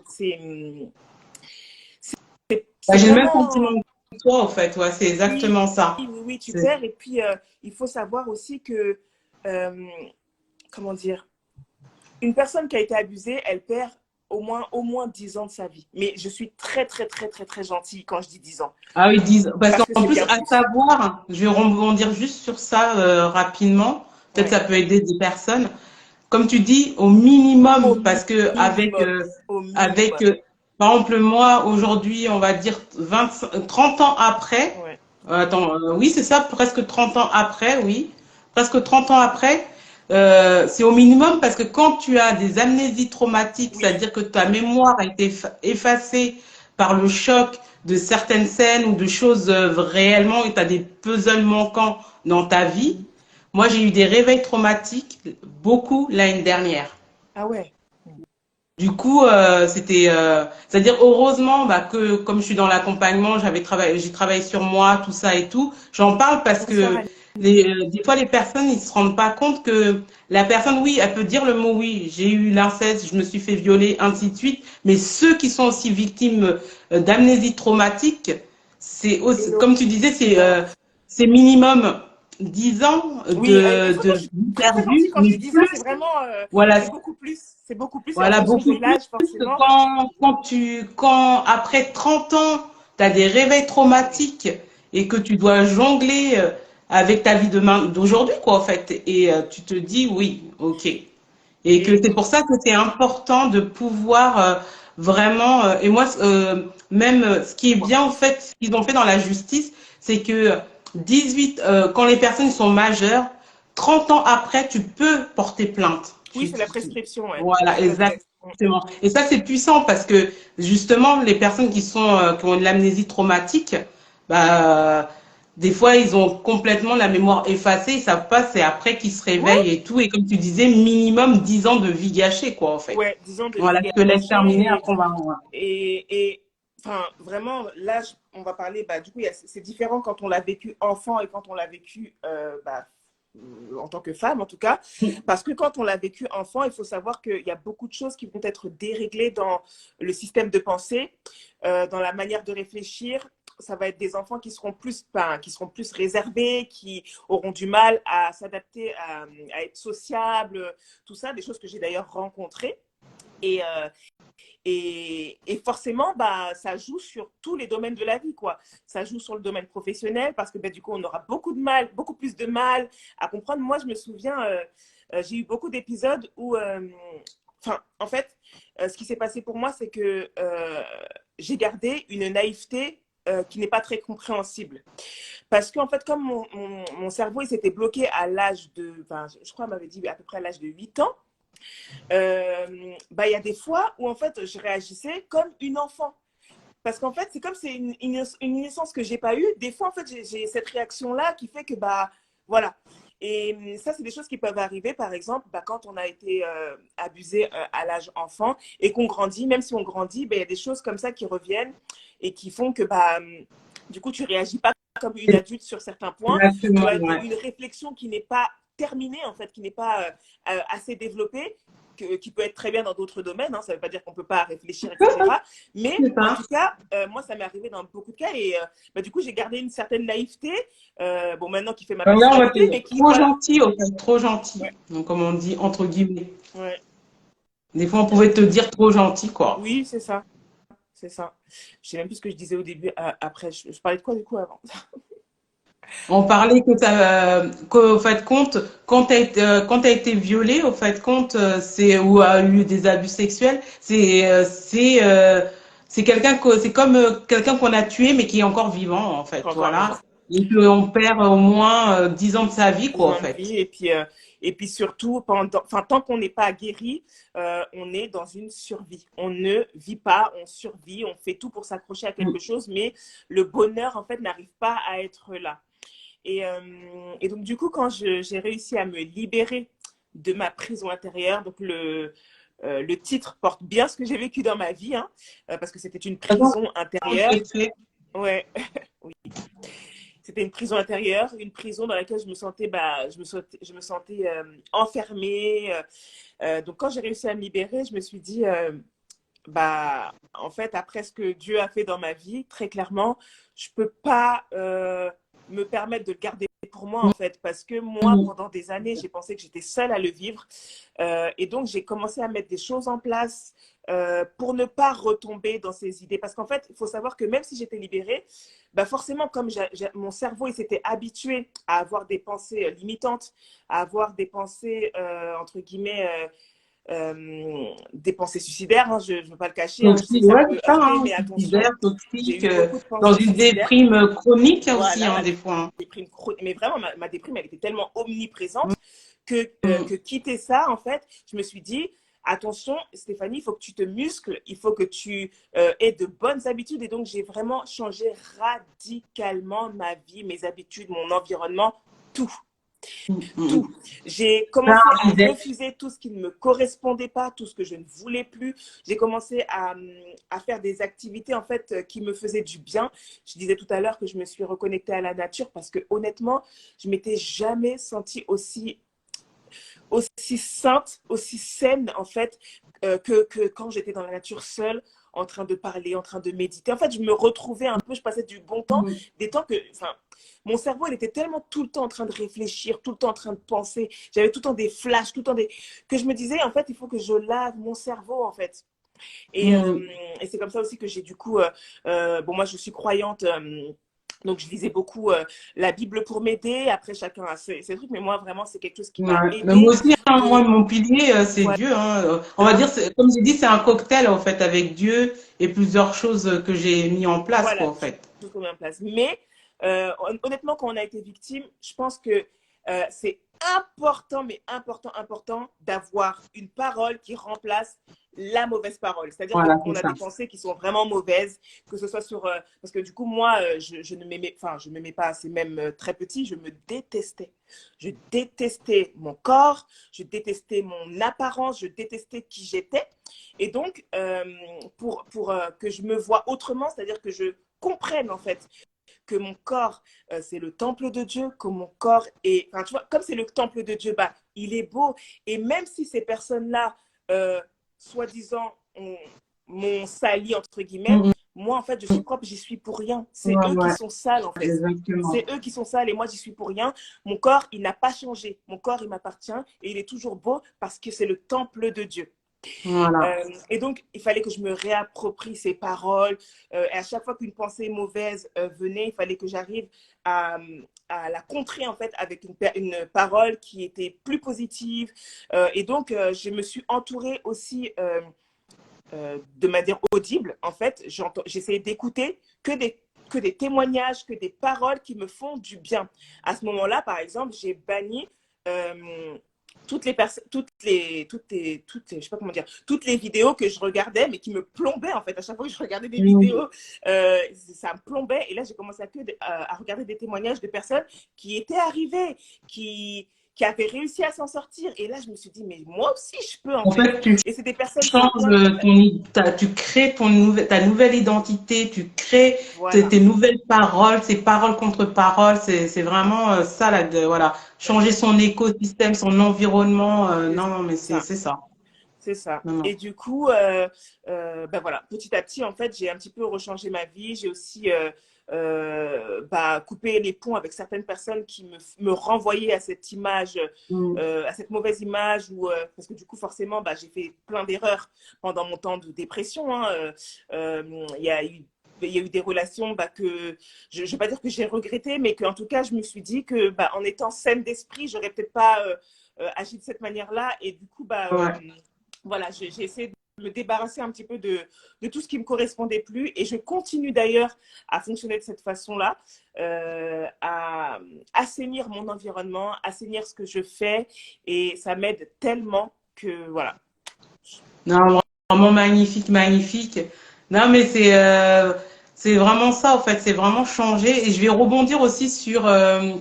Bah, C'est j'ai le même sentiment vraiment. que toi, en fait. Ouais, c'est Oui, exactement ça. oui, oui, tu C'est- perds. Et puis, il faut savoir aussi que, euh, comment dire, une personne qui a été abusée, elle perd au moins 10 ans de sa vie. Mais je suis très, très, très, très, très gentille quand je dis 10 ans. Ah oui, disent. Parce Parce que qu'en c'est plus, bien à plus. savoir, je vais rebondir juste sur ça rapidement. Peut-être Ouais. ça peut aider des personnes. Comme tu dis, au minimum, Au parce que minimum. Au avec, minimum. par exemple, moi, aujourd'hui, on va dire 30 ans après, Ouais. attends, oui, c'est ça, presque 30 ans après, oui, presque 30 ans après, c'est au minimum parce que quand tu as des amnésies traumatiques, Oui. c'est-à-dire que ta mémoire a été effacée par le choc de certaines scènes ou de choses réellement et tu as des puzzles manquants dans ta vie, moi, j'ai eu des réveils traumatiques, beaucoup l'année dernière. Ah ouais. Du coup, c'est-à-dire heureusement bah, que comme je suis dans l'accompagnement, j'ai travaillé sur moi, tout ça et tout. J'en parle parce Bonsoir, que des fois les personnes ils se rendent pas compte que la personne, oui, elle peut dire le mot oui, j'ai eu l'inceste, je me suis fait violer, ainsi de suite. Mais ceux qui sont aussi victimes d'amnésie traumatique, c'est aussi, Hello. comme tu disais, c'est minimum 10 ans Oui, et franchement, de je suis vie très très perdue, gentille quand je mais dis 10 ans, c'est plus, vraiment, voilà, c'est beaucoup plus. C'est beaucoup plus, et en voilà, fonction de beaucoup plus l'âge, que forcément. quand après 30 ans, tu as des réveils traumatiques et que tu dois jongler avec ta vie d'aujourd'hui, quoi, en fait. Et tu te dis, oui, ok. Et que Et c'est pour ça que c'est important de pouvoir vraiment, et moi, même ce qui est bien, en fait, ce qu'ils ont fait dans la justice, c'est que quand les personnes sont majeures, 30 ans après, tu peux porter plainte. oui, c'est la prescription, ouais, Voilà, tout à fait. exactement. Et ça, c'est puissant parce que justement, les personnes qui ont de l'amnésie traumatique, bah, des fois, ils ont complètement la mémoire effacée, ils savent pas, c'est après qu'ils se réveillent Ouais, et tout. Et comme tu disais, minimum 10 ans de vie gâchée, quoi, en fait. ouais, disons de Voilà, vie je te laisse terminer, gâchée. après on va voir. Et enfin, vraiment, là, on va parler, bah, du coup, c'est différent quand on l'a vécu enfant et quand on l'a vécu bah, en tant que femme, en tout cas. Parce que quand on l'a vécu enfant, il faut savoir qu'il y a beaucoup de choses qui vont être déréglées dans le système de pensée, dans la manière de réfléchir. Ça va être des enfants qui seront plus réservés, qui auront du mal à s'adapter, à être sociables, tout ça, des choses que j'ai d'ailleurs rencontrées. Et, et forcément, bah, ça joue sur tous les domaines de la vie, quoi. Ça joue sur le domaine professionnel parce que bah, du coup, on aura beaucoup de mal, beaucoup plus de mal à comprendre. Moi, je me souviens, j'ai eu beaucoup d'épisodes où, en fait, ce qui s'est passé pour moi, c'est que j'ai gardé une naïveté qui n'est pas très compréhensible. Parce qu'en fait, comme mon cerveau, il s'était bloqué à l'âge de, je crois, on m'avait dit à peu près à l'âge de 8 ans, bah, il y a des fois où en fait je réagissais comme une enfant. Parce qu'en fait, c'est comme c'est une innocence que j'ai pas eue. Des fois, en fait, j'ai cette réaction-là qui fait que, bah, voilà. Et ça, c'est des choses qui peuvent arriver, par exemple, bah, quand on a été abusé à l'âge enfant et qu'on grandit, même si on grandit, bah, il y a des choses comme ça qui reviennent et qui font que, bah, du coup, tu réagis pas comme une adulte sur certains points. Tu Exactement, as ouais. une réflexion qui n'est pas terminée, en fait, qui n'est pas assez développée, qui peut être très bien dans d'autres domaines. Hein, ça ne veut pas dire qu'on ne peut pas réfléchir, etc. Mais C'est en ça. tout cas, moi, ça m'est arrivé dans beaucoup de cas. Et bah, du coup, j'ai gardé une certaine naïveté. Bon, maintenant qui fait ma Là, on va te personnalité, dire mais qui, trop voilà. gentil, au fait, trop gentil. Ouais, Donc, comme on dit, entre guillemets. ouais. Des fois, on pouvait te dire trop gentil, quoi. Oui, c'est ça. C'est ça. Je sais même plus ce que je disais au début. Après, je parlais de quoi du coup avant? On parlait qu'au fait de compte, quand t'as été violée, au fait de compte, ou a eu des abus sexuels, c'est c'est comme quelqu'un qu'on a tué mais qui est encore vivant, en fait, Encore voilà. vivant. Et qu'on perd au moins 10 ans de sa vie, 10 quoi, en ans de fait. vie. Et puis surtout, tant qu'on n'est pas guéri, on est dans une survie. On ne vit pas, on survit, on fait tout pour s'accrocher à quelque chose, mais le bonheur, en fait, n'arrive pas à être là. Et donc, du coup, quand j'ai réussi à me libérer de ma prison intérieure, donc le titre porte bien ce que j'ai vécu dans ma vie, hein, parce que c'était une prison intérieure. Ouais, oui. C'était une prison intérieure, une prison dans laquelle je me sentais, bah, je me sentais enfermée. Donc, quand j'ai réussi à me libérer, je me suis dit, bah, en fait, après ce que Dieu a fait dans ma vie, très clairement, je peux pas me permettre de le garder pour moi, en fait, parce que moi, pendant des années, j'ai pensé que j'étais seule à le vivre. Et donc, j'ai commencé à mettre des choses en place pour ne pas retomber dans ces idées. Parce qu'en fait, il faut savoir que même si j'étais libérée, bah forcément, comme mon cerveau il s'était habitué à avoir des pensées limitantes, à avoir des pensées, entre guillemets, des pensées suicidaires, hein, je ne veux pas le cacher, hein, je sais Toxique, que ça ouais, peut c'est ça, heurter, hein, mais attention, suicidaire, j'ai toxique, eu beaucoup de dans pensées une suicidaires. déprime chronique aussi, Voilà, hein, la des fois. Hein. déprime chronique. Mais vraiment, ma déprime, elle était tellement omniprésente Mm. que quitter ça, en fait, je me suis dit, attention, Stéphanie, il faut que tu te muscles, il faut que tu aies de bonnes habitudes. Et donc, j'ai vraiment changé radicalement ma vie, mes habitudes, mon environnement, tout. Mm. Tout. J'ai Ça, commencé à idée. refuser tout ce qui ne me correspondait pas, tout ce que je ne voulais plus. J'ai commencé à faire des activités en fait qui me faisaient du bien. Je disais tout à l'heure que je me suis reconnectée à la nature parce que honnêtement, je m'étais jamais sentie aussi sainte, aussi saine en fait que quand j'étais dans la nature seule en train de parler, en train de méditer. En fait, je me retrouvais un peu, je passais du bon temps, Mm. des temps que, enfin, mon cerveau, il était tellement tout le temps en train de réfléchir, tout le temps en train de penser. J'avais tout le temps des flashs, tout le temps des... que je me disais, en fait, il faut que je lave mon cerveau, en fait. Et, euh, Mm. et c'est comme ça aussi que j'ai du coup, bon, moi, je suis croyante. Donc, je lisais beaucoup la Bible pour m'aider. Après, chacun a ses trucs. Mais moi, vraiment, c'est quelque chose qui Ouais. m'a Mais moi aidé. aussi, hein, moi, De... mon pilier, c'est Voilà. Dieu. Hein. On va dire, comme j'ai dit, c'est un cocktail en fait avec Dieu et plusieurs choses que j'ai mis en place, quoi, Voilà, en fait. tout met en place. Mais honnêtement, quand on a été victime, je pense que c'est important, mais important, important d'avoir une parole qui remplace la mauvaise parole. C'est-à-dire Voilà, c'est qu'on a ça. des pensées qui sont vraiment mauvaises, que ce soit sur... parce que du coup, moi, je ne m'aimais... Enfin, je ne m'aimais pas, c'est même très petit, je me détestais. Je détestais mon corps, je détestais mon apparence, je détestais qui j'étais. Et donc, pour que je me vois autrement, c'est-à-dire que je comprenne en fait que mon corps, c'est le temple de Dieu, que mon corps est... Enfin, tu vois, comme c'est le temple de Dieu, bah, il est beau. Et même si ces personnes-là, soi-disant, m'ont sali, entre guillemets, Mm, moi, en fait, je suis mm. propre, j'y suis pour rien. C'est Ouais, eux qui ouais, sont sales, en fait. exactement. C'est eux qui sont sales et moi, j'y suis pour rien. Mon corps, il n'a pas changé. Mon corps, il m'appartient et il est toujours beau parce que c'est le temple de Dieu. Voilà. Et donc, il fallait que je me réapproprie ces paroles. Et à chaque fois qu'une pensée mauvaise venait, il fallait que j'arrive à, à la contrer en fait avec une parole qui était plus positive. Et donc, je me suis entourée aussi de manière audible. En fait, j'essayais d'écouter que des témoignages, que des paroles qui me font du bien. À ce moment-là, par exemple, j'ai banni toutes les personnes, je sais pas comment dire, toutes les vidéos que je regardais, mais qui me plombaient en fait. À chaque fois que je regardais des Mm. vidéos, ça me plombait. Et là, j'ai commencé à regarder des témoignages de personnes qui étaient arrivées, qui avaient réussi à s'en sortir. Et là, je me suis dit, mais moi aussi, je peux en En fait. fait, tu Et c'est des personnes changes simples. tu crées ta nouvelle identité, tu crées Voilà, tes nouvelles paroles, ces paroles contre paroles, c'est vraiment ça, là, voilà, changer son écosystème, son environnement, c'est non, non, mais ça. c'est ça. C'est ça. Non, non. Et du coup, ben voilà, petit à petit, en fait, j'ai un petit peu rechangé ma vie. J'ai aussi bah, coupé les ponts avec certaines personnes qui me renvoyaient à cette image, Mm. à cette mauvaise image. Parce que du coup, forcément, bah, j'ai fait plein d'erreurs pendant mon temps de dépression. Hein. Il y a eu des relations bah, que je ne vais pas dire que j'ai regretté, mais qu'en tout cas, je me suis dit que bah, en étant saine d'esprit, j'aurais peut-être pas agi de cette manière-là. Et du coup, bah, Ouais. voilà, j'ai essayé de me débarrasser un petit peu de tout ce qui ne me correspondait plus. Et je continue d'ailleurs à fonctionner de cette façon-là, à assainir mon environnement, assainir ce que je fais. Et ça m'aide tellement que voilà. Non, vraiment magnifique, magnifique. Non, mais c'est vraiment ça, en fait, c'est vraiment changé. Et je vais rebondir aussi sur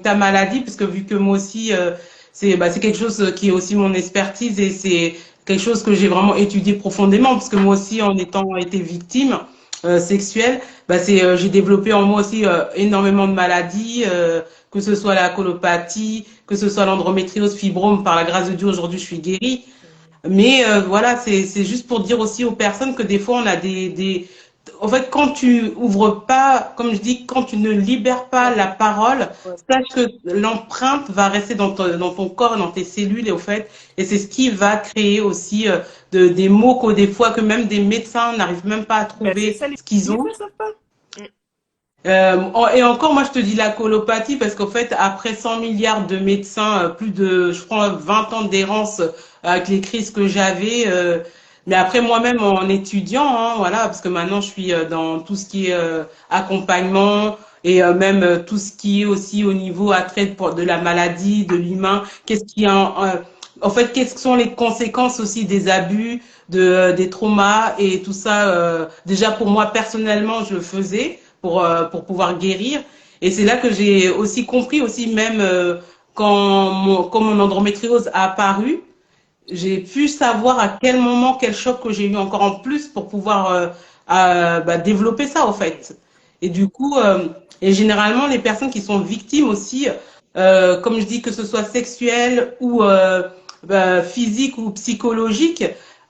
ta maladie, parce que vu que moi aussi, c'est quelque chose qui est aussi mon expertise et c'est quelque chose que j'ai vraiment étudié profondément, parce que moi aussi, en étant été victime sexuelle, j'ai développé en moi aussi énormément de maladies, que ce soit la colopathie, que ce soit l'endométriose, fibrome. Par la grâce de Dieu, aujourd'hui, je suis guérie. Mais voilà, c'est juste pour dire aussi aux personnes que des fois, on a En fait, quand tu ouvres pas, comme je dis, quand tu ne libères pas Ouais, la parole, ouais. sache que l'empreinte va rester dans ton corps, dans tes cellules, et au fait, et c'est ce qui va créer aussi des mots que des fois, que même des médecins n'arrivent même pas à Ben, c'est trouver ça, ce qu'ils les ont. médecins ne savent pas. Et encore, moi, je te dis la colopathie parce qu'en fait, après 100 milliards de médecins, plus de, je crois, 20 ans d'errance avec les crises que j'avais. Mais après, moi-même, en étudiant, hein, voilà, parce que maintenant, je suis dans tout ce qui est accompagnement et même tout ce qui est aussi au niveau attrait de la maladie, de l'humain. En fait, quelles sont les conséquences aussi des abus, des traumas et tout ça. Déjà, pour moi, personnellement, je le faisais pour pouvoir guérir. Et c'est là que j'ai aussi compris aussi même quand mon endométriose a apparu, j'ai pu savoir à quel moment, quel choc que j'ai eu encore en plus pour pouvoir bah, développer ça, en fait. Et du coup, et généralement, les personnes qui sont victimes aussi, comme je dis, que ce soit sexuel ou bah, physique ou psychologique,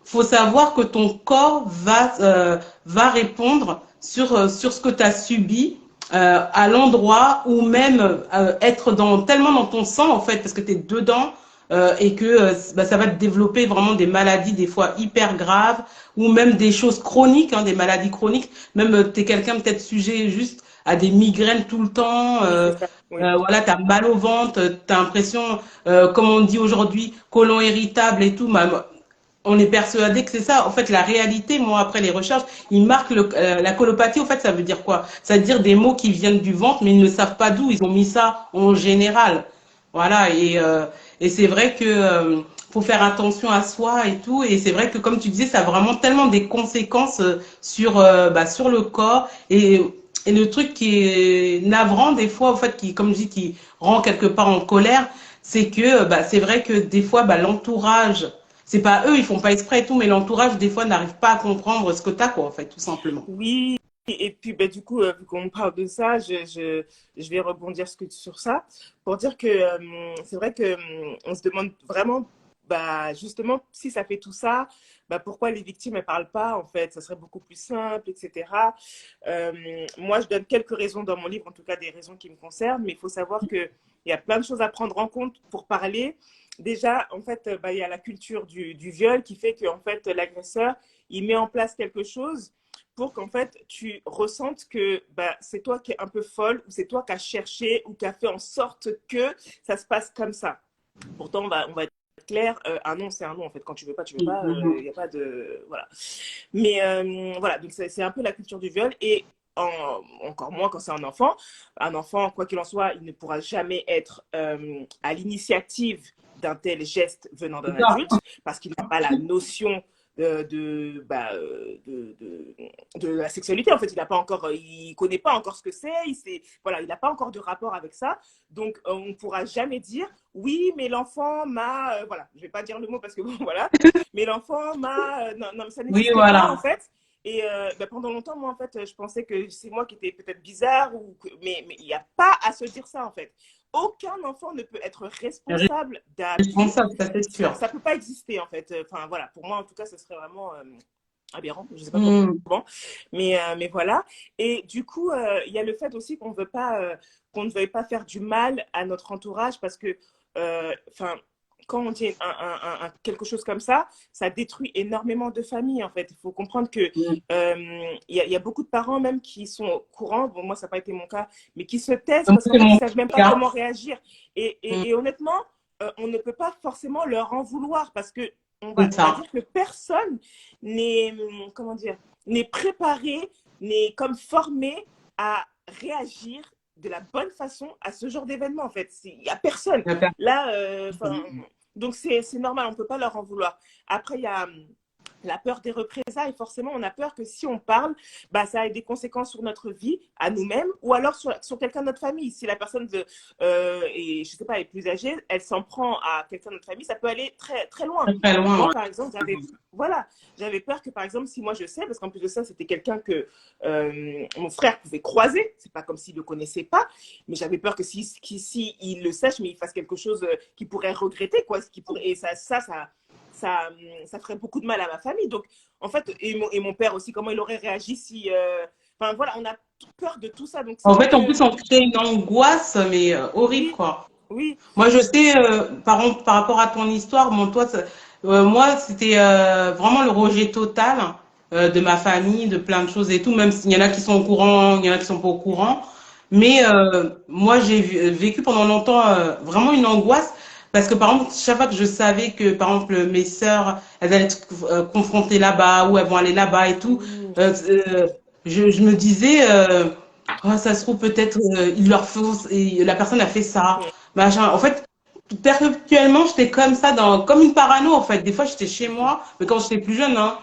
faut savoir que ton corps va répondre sur ce que tu as subi à l'endroit ou même être tellement dans ton sang, en fait, parce que tu es dedans et que bah, ça va te développer vraiment des maladies des fois hyper graves ou même des choses chroniques, hein, des maladies chroniques. Même tu es quelqu'un peut-être sujet juste à des migraines tout le temps. Oui, c'est ça. Oui. Voilà, tu as mal au ventre, tu as l'impression, comme on dit aujourd'hui, côlon irritable et tout. On est persuadé que c'est ça. En fait, la réalité, moi, après les recherches, ils marquent la colopathie. En fait, ça veut dire quoi? Ça veut dire des mots qui viennent du ventre, mais ils ne savent pas d'où. Ils ont mis ça en général. Voilà. Et c'est vrai que faut faire attention à soi et tout. Et c'est vrai que, comme tu disais, ça a vraiment tellement des conséquences bah, sur le corps. Et le truc qui est navrant des fois, en fait, qui, comme je dis, qui rend quelque part en colère, c'est que bah, c'est vrai que des fois, bah, l'entourage c'est pas eux, ils font pas exprès et tout, mais l'entourage, des fois, n'arrive pas à comprendre ce que t'as, quoi, en fait, tout simplement. Oui, et puis bah, du coup, vu qu'on parle de ça, je vais rebondir sur ça pour dire que c'est vrai que on se demande vraiment, bah, justement, si ça fait tout ça, bah, pourquoi les victimes ne parlent pas, en fait, ça serait beaucoup plus simple, etc. Moi, je donne quelques raisons dans mon livre, en tout cas des raisons qui me concernent, mais il faut savoir qu'il y a plein de choses à prendre en compte pour parler. Déjà, en fait, bah, il y a la culture du viol qui fait que en fait, l'agresseur, il met en place quelque chose pour qu'en fait, tu ressentes que bah, c'est toi qui es un peu folle ou c'est toi qui as cherché ou qui a fait en sorte que ça se passe comme ça. Pourtant, on va être clair, un non, c'est un non. En fait, quand tu veux pas, tu veux pas. Il n'y a pas de... Voilà. Mais voilà, donc c'est un peu la culture du viol. Et encore moins quand c'est un enfant. Un enfant, quoi qu'il en soit, il ne pourra jamais être à l'initiative d'un tel geste venant d'un adulte parce qu'il n'a pas la notion de la sexualité. En fait, il connaît pas encore ce que c'est. Voilà, il n'a pas encore de rapport avec ça. Donc, on ne pourra jamais dire oui, mais l'enfant m'a, voilà, je vais pas dire le mot parce que bon, voilà, mais l'enfant m'a, non, non, ça Oui, n'existe pas en voilà. fait. Et bah, pendant longtemps, moi, en fait, je pensais que c'est moi qui étais peut-être bizarre, mais il n'y a pas à se dire ça, en fait. Aucun enfant ne peut être responsable d'adulte. Responsable, ça c'est sûr. Ça ne peut pas exister, en fait. Enfin, voilà, pour moi, en tout cas, ce serait vraiment aberrant. Je ne sais pas Mm. comment. Mais voilà. Et du coup, il y a le fait aussi qu'on ne veuille pas faire du mal à notre entourage parce que, enfin, quand on dit quelque chose comme ça détruit énormément de familles, en fait. Il faut comprendre que Mm. y a beaucoup de parents même qui sont au courant, bon, moi, ça n'a pas été mon cas, mais qui se taisent Donc, parce qu'en c'est fait, ils ne mon savent même pas cas. comment réagir. Mm. Et honnêtement, on ne peut pas forcément leur en vouloir parce que C'est on va ça. dire que personne n'est, comment dire, n'est préparé, n'est comme formé à réagir de la bonne façon à ce genre d'événement, en fait. Il n'y a personne. Là, donc c'est normal, on ne peut pas leur en vouloir. Après, il y a la peur des représailles. Forcément, on a peur que si on parle, bah, ça ait des conséquences sur notre vie, à nous-mêmes, ou alors sur quelqu'un de notre famille. Si la personne je sais pas, est plus âgée, elle s'en prend à quelqu'un de notre famille, ça peut aller très, très loin. Très, très loin. Moi, Ouais. par exemple, j'avais peur que, par exemple, si moi je sais, parce qu'en plus de ça, c'était quelqu'un que mon frère pouvait croiser, c'est pas comme s'il le connaissait pas, mais j'avais peur que si il le sache, mais il fasse quelque chose qu'il pourrait regretter, quoi, et ça ferait beaucoup de mal à ma famille. Donc, en fait, et mon père aussi, comment il aurait réagi si... Enfin, voilà, on a peur de tout ça. Donc, c'est En vrai fait, en que... plus, on crée une angoisse, mais horrible, Oui, quoi. oui, Moi, je sais, par rapport à ton histoire, bon, toi, moi, c'était vraiment le rejet total de ma famille, de plein de choses et tout, même s'il y en a qui sont au courant, il y en a qui sont pas au courant. Mais moi, j'ai vécu pendant longtemps vraiment une angoisse parce que, par exemple, chaque fois que je savais que, par exemple, mes sœurs, elles allaient être confrontées là-bas ou elles vont aller là-bas et tout, oui, je me disais, oh, ça se trouve peut-être, ils leur font, et la personne a fait ça. Machin. En fait, perpétuellement, j'étais comme ça, comme une parano, en fait. Des fois, j'étais chez moi, mais quand j'étais plus jeune, hein,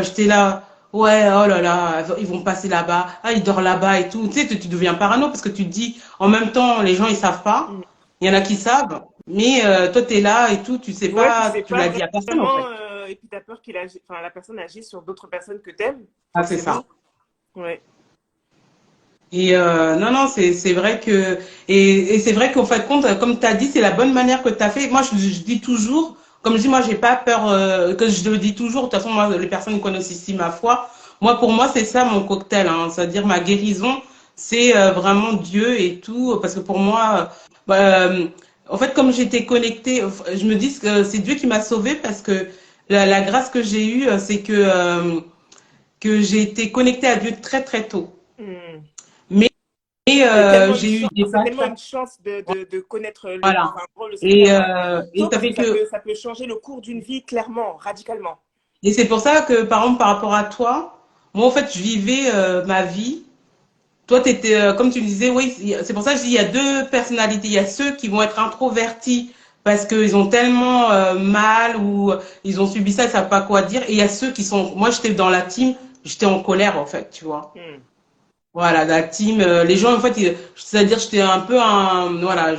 j'étais là, ouais, oh là là, ils vont passer là-bas, ah, ils dorment là-bas et tout. Tu sais, tu deviens parano parce que tu te dis, en même temps, les gens, ils savent pas. Il y en a qui savent, mais toi, tu es là et tout, tu sais Ouais, tu pas, sais tu pas l'as dit à personne, en vraiment, fait. et puis tu as peur enfin, la personne agisse sur d'autres personnes que t'aimes, Ah, c'est forcément. ça. Ouais. Et non, non, c'est vrai que et c'est vrai qu'au fait de compte, comme tu as dit, c'est la bonne manière que tu as fait. Moi, je dis toujours, comme je dis, moi, j'ai pas peur que je le dis toujours. De toute façon, moi, les personnes qui connaissent ici ma foi. Moi, pour moi, c'est ça mon cocktail, hein, c'est-à-dire ma guérison, c'est vraiment Dieu et tout, parce que pour moi, en fait, comme j'étais connectée, je me dis que c'est Dieu qui m'a sauvée parce que la grâce que j'ai eue, c'est que j'ai été connectée à Dieu très très tôt. Hmm. Mais j'ai eu des C'est tellement une passages, chance de connaître voilà. enfin, vraiment le Seigneur Et tôt ça parce que fait que, ça peut changer le cours d'une vie clairement, radicalement. et c'est pour ça que, par exemple, par rapport à toi, moi, en fait, je vivais ma vie. Toi, t'étais, comme tu le disais, oui, c'est pour ça que je dis, il y a deux personnalités. Il y a ceux qui vont être introvertis parce qu'ils ont tellement mal ou ils ont subi ça, ils savent pas quoi dire. Et il y a ceux qui sont, moi, j'étais dans la team, j'étais en colère, en fait, tu vois. Hmm. Voilà, la team, les gens, en fait, c'est-à-dire, j'étais un peu un, voilà,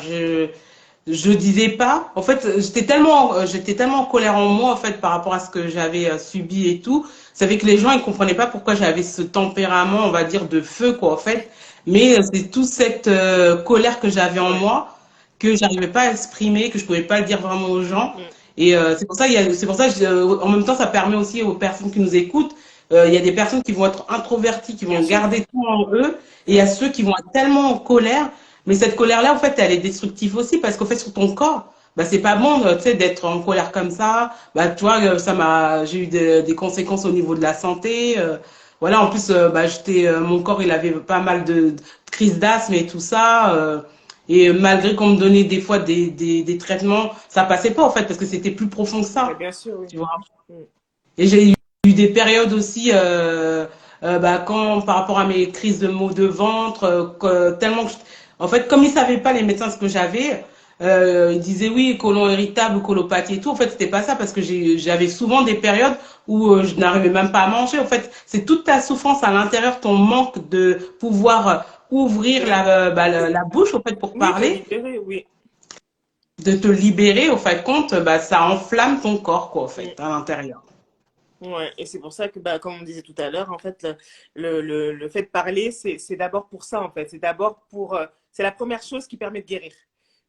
je disais pas. En fait, j'étais tellement en colère en moi, en fait, par rapport à ce que j'avais subi et tout. Ça fait que les gens, ils comprenaient pas pourquoi j'avais ce tempérament, on va dire, de feu, quoi, en fait. Mais c'est toute cette colère que j'avais en Ouais. moi, que j'arrivais pas à exprimer, que je pouvais pas le dire vraiment aux gens. Hmm. Et c'est pour ça, c'est pour ça, en même temps, ça permet aussi aux personnes qui nous écoutent. Il y a des personnes qui vont être introverties, qui Bien vont sûr. garder tout en eux, et il y a Ouais. ceux qui vont être tellement en colère, mais cette colère-là, en fait, elle est destructive aussi parce qu'en fait, sur ton corps, bah, c'est pas bon, tu sais, d'être en colère comme ça. Bah, tu vois, j'ai eu des conséquences au niveau de la santé. Voilà, en plus, bah, mon corps, il avait pas mal de crises d'asthme et tout ça. Et malgré qu'on me donnait des fois des traitements, ça passait pas, en fait, parce que c'était plus profond que Ouais, ça. bien sûr, oui. Tu vois. Hmm. Et j'ai eu des périodes aussi, bah, par rapport à mes crises de maux de ventre, tellement que, en fait, comme ils savaient pas les médecins ce que j'avais, ils disaient oui, côlon irritable ou colopathie et tout. En fait, c'était pas ça parce que j'avais souvent des périodes où je n'arrivais même pas à manger. En fait, c'est toute ta souffrance à l'intérieur, ton manque de pouvoir ouvrir De- la bouche, en fait, pour oui, de parler, libérer, oui. de te libérer, au fait, compte, bah, ça enflamme ton corps, quoi, en Hmm. fait, à l'intérieur. Ouais, et c'est pour ça que, bah, comme on disait tout à l'heure, en fait, le fait de parler, c'est d'abord pour ça, en fait. C'est d'abord pour. C'est la première chose qui permet de guérir.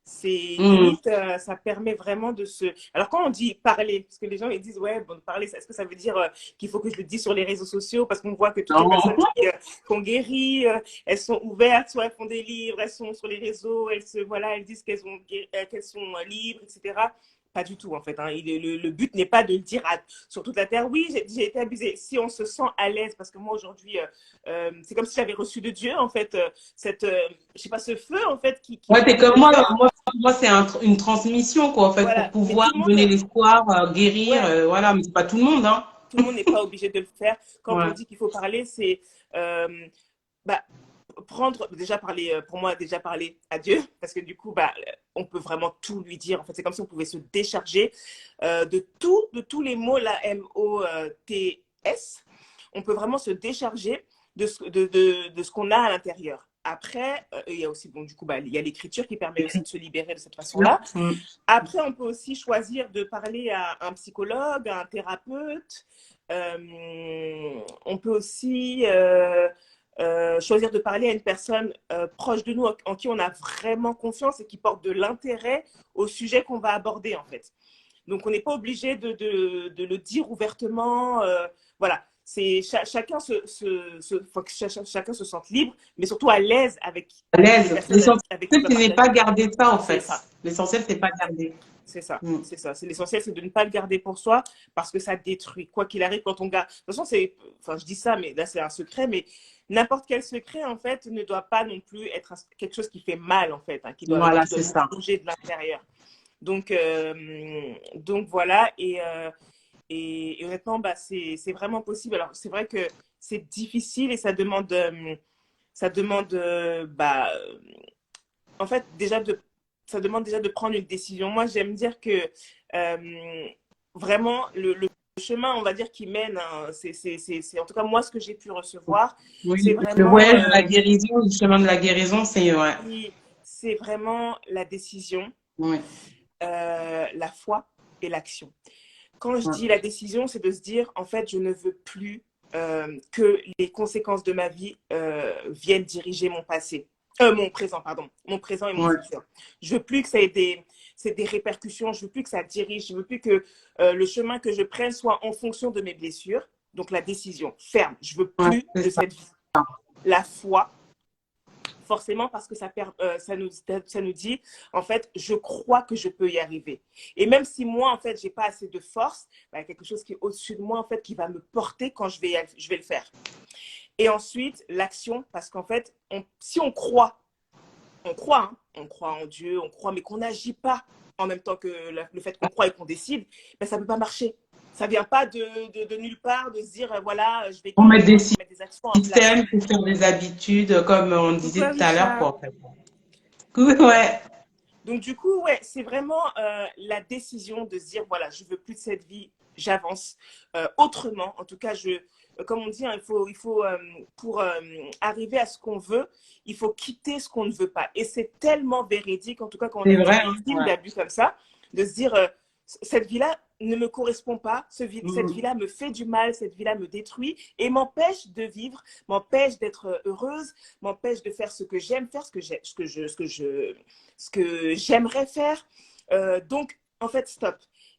C'est Mmh. limite, ça permet vraiment de se. Alors, quand on dit parler, parce que les gens ils disent, ouais, bon, parler, est-ce que ça veut dire qu'il faut que je le dise sur les réseaux sociaux? Parce qu'on voit que toutes les personnes Non. qui ont guéri, elles sont ouvertes, soit elles font des livres, elles sont sur les réseaux, voilà, elles disent qu'elles sont libres, etc. Pas du tout, en fait. Hein. Le but n'est pas de le dire sur toute la terre. Oui, j'ai été abusée. Si on se sent à l'aise, parce que moi, aujourd'hui, c'est comme si j'avais reçu de Dieu, en fait, je sais pas, ce feu, en fait, qui Ouais, me t'es permet de comme le moi, faire. moi c'est une transmission, quoi, en fait, pour Voilà. Mais pouvoir tout le monde, donner l'espoir, guérir, ouais, voilà, mais c'est pas tout le monde, hein. tout le monde n'est pas obligé de le faire. Quand on Ouais. dit qu'il faut parler, c'est bah, prendre, déjà parler, pour moi, déjà parler à Dieu, parce que du coup, bah, on peut vraiment tout lui dire. En fait, c'est comme si on pouvait se décharger de tous les mots, la MOTS. On peut vraiment se décharger de ce qu'on a à l'intérieur. Après, il y a aussi, bon, du coup, bah, il y a l'écriture qui permet aussi de se libérer de cette façon-là. Mm. Après, on peut aussi choisir de parler à un psychologue, à un thérapeute. On peut aussi choisir de parler à une personne proche de nous en qui on a vraiment confiance et qui porte de l'intérêt au sujet qu'on va aborder, en fait. Donc, on n'est pas obligé de le dire ouvertement. Voilà. C'est chacun faut que chacun se sente libre, mais surtout à l'aise avec À les l'aise. personnes L'essentiel, avec qui on va ce n'est partager. pas garder ça, en C'est fait. ça. L'essentiel, c'est pas garder. C'est ça, Mm. c'est ça. C'est l'essentiel, c'est de ne pas le garder pour soi parce que ça détruit. Quoi qu'il arrive, quand on garde. De toute façon, enfin, je dis ça, mais là, c'est un secret. Mais n'importe quel secret, en fait, ne doit pas non plus être quelque chose qui fait mal, en fait, hein, Voilà, qui doit c'est nous ça. bouger de l'intérieur. Donc voilà. Et honnêtement, bah, c'est vraiment possible. Alors, c'est vrai que c'est difficile et ça demande bah, en fait, ça demande déjà de prendre une décision. Moi, j'aime dire que vraiment, le chemin, on va dire, qui mène, hein, en tout cas moi, ce que j'ai pu recevoir, c'est Oui, le vraiment, voyage de la guérison, le chemin de la guérison, c'est, ouais. c'est vraiment la décision, Oui. la foi et l'action. Quand je Ouais. dis la décision, c'est de se dire, en fait, je ne veux plus que les conséquences de ma vie viennent diriger mon passé. Mon présent, pardon. Mon présent et mon Ouais. futur. Je veux plus que ça ait des répercussions. Je veux plus que ça dirige. Je veux plus que le chemin que je prenne soit en fonction de mes blessures. Donc, la décision ferme. Je veux Ouais, plus c'est de ça. cette vie. La foi, forcément parce que ça nous dit, en fait, je crois que je peux y arriver. Et même si moi, en fait, j'ai pas assez de force, bah, il y a quelque chose qui est au-dessus de moi, en fait, qui va me porter quand je vais le faire. Et ensuite, l'action, parce qu'en fait, si on croit, hein, on croit en Dieu, on croit, mais qu'on n'agit pas en même temps que le fait qu'on croit et qu'on décide, ben, ça ne peut pas marcher. Ça ne vient pas de nulle part, de se dire, voilà, je vais On met des guérir, je vais mettre des actions en place. systèmes pour faire des habitudes, comme on Coucou disait tout à l'heure, Arisha. quoi, en fait. Ouais, Donc, du coup, ouais, c'est vraiment la décision de se dire, voilà, je veux plus de cette vie, j'avance autrement. En tout cas, comme on dit, hein, pour arriver à ce qu'on veut, il faut quitter ce qu'on ne veut pas. Et c'est tellement véridique, en tout cas, quand on a c'est été vrai, hein, victime ouais. d'abus comme ça, de se dire, cette vie-là ne me correspond pas, cette Mhm. vie-là me fait du mal, cette vie-là me détruit et m'empêche de vivre, m'empêche d'être heureuse, m'empêche de faire ce que j'aime faire, ce que j'aimerais faire. Donc, en fait, stop.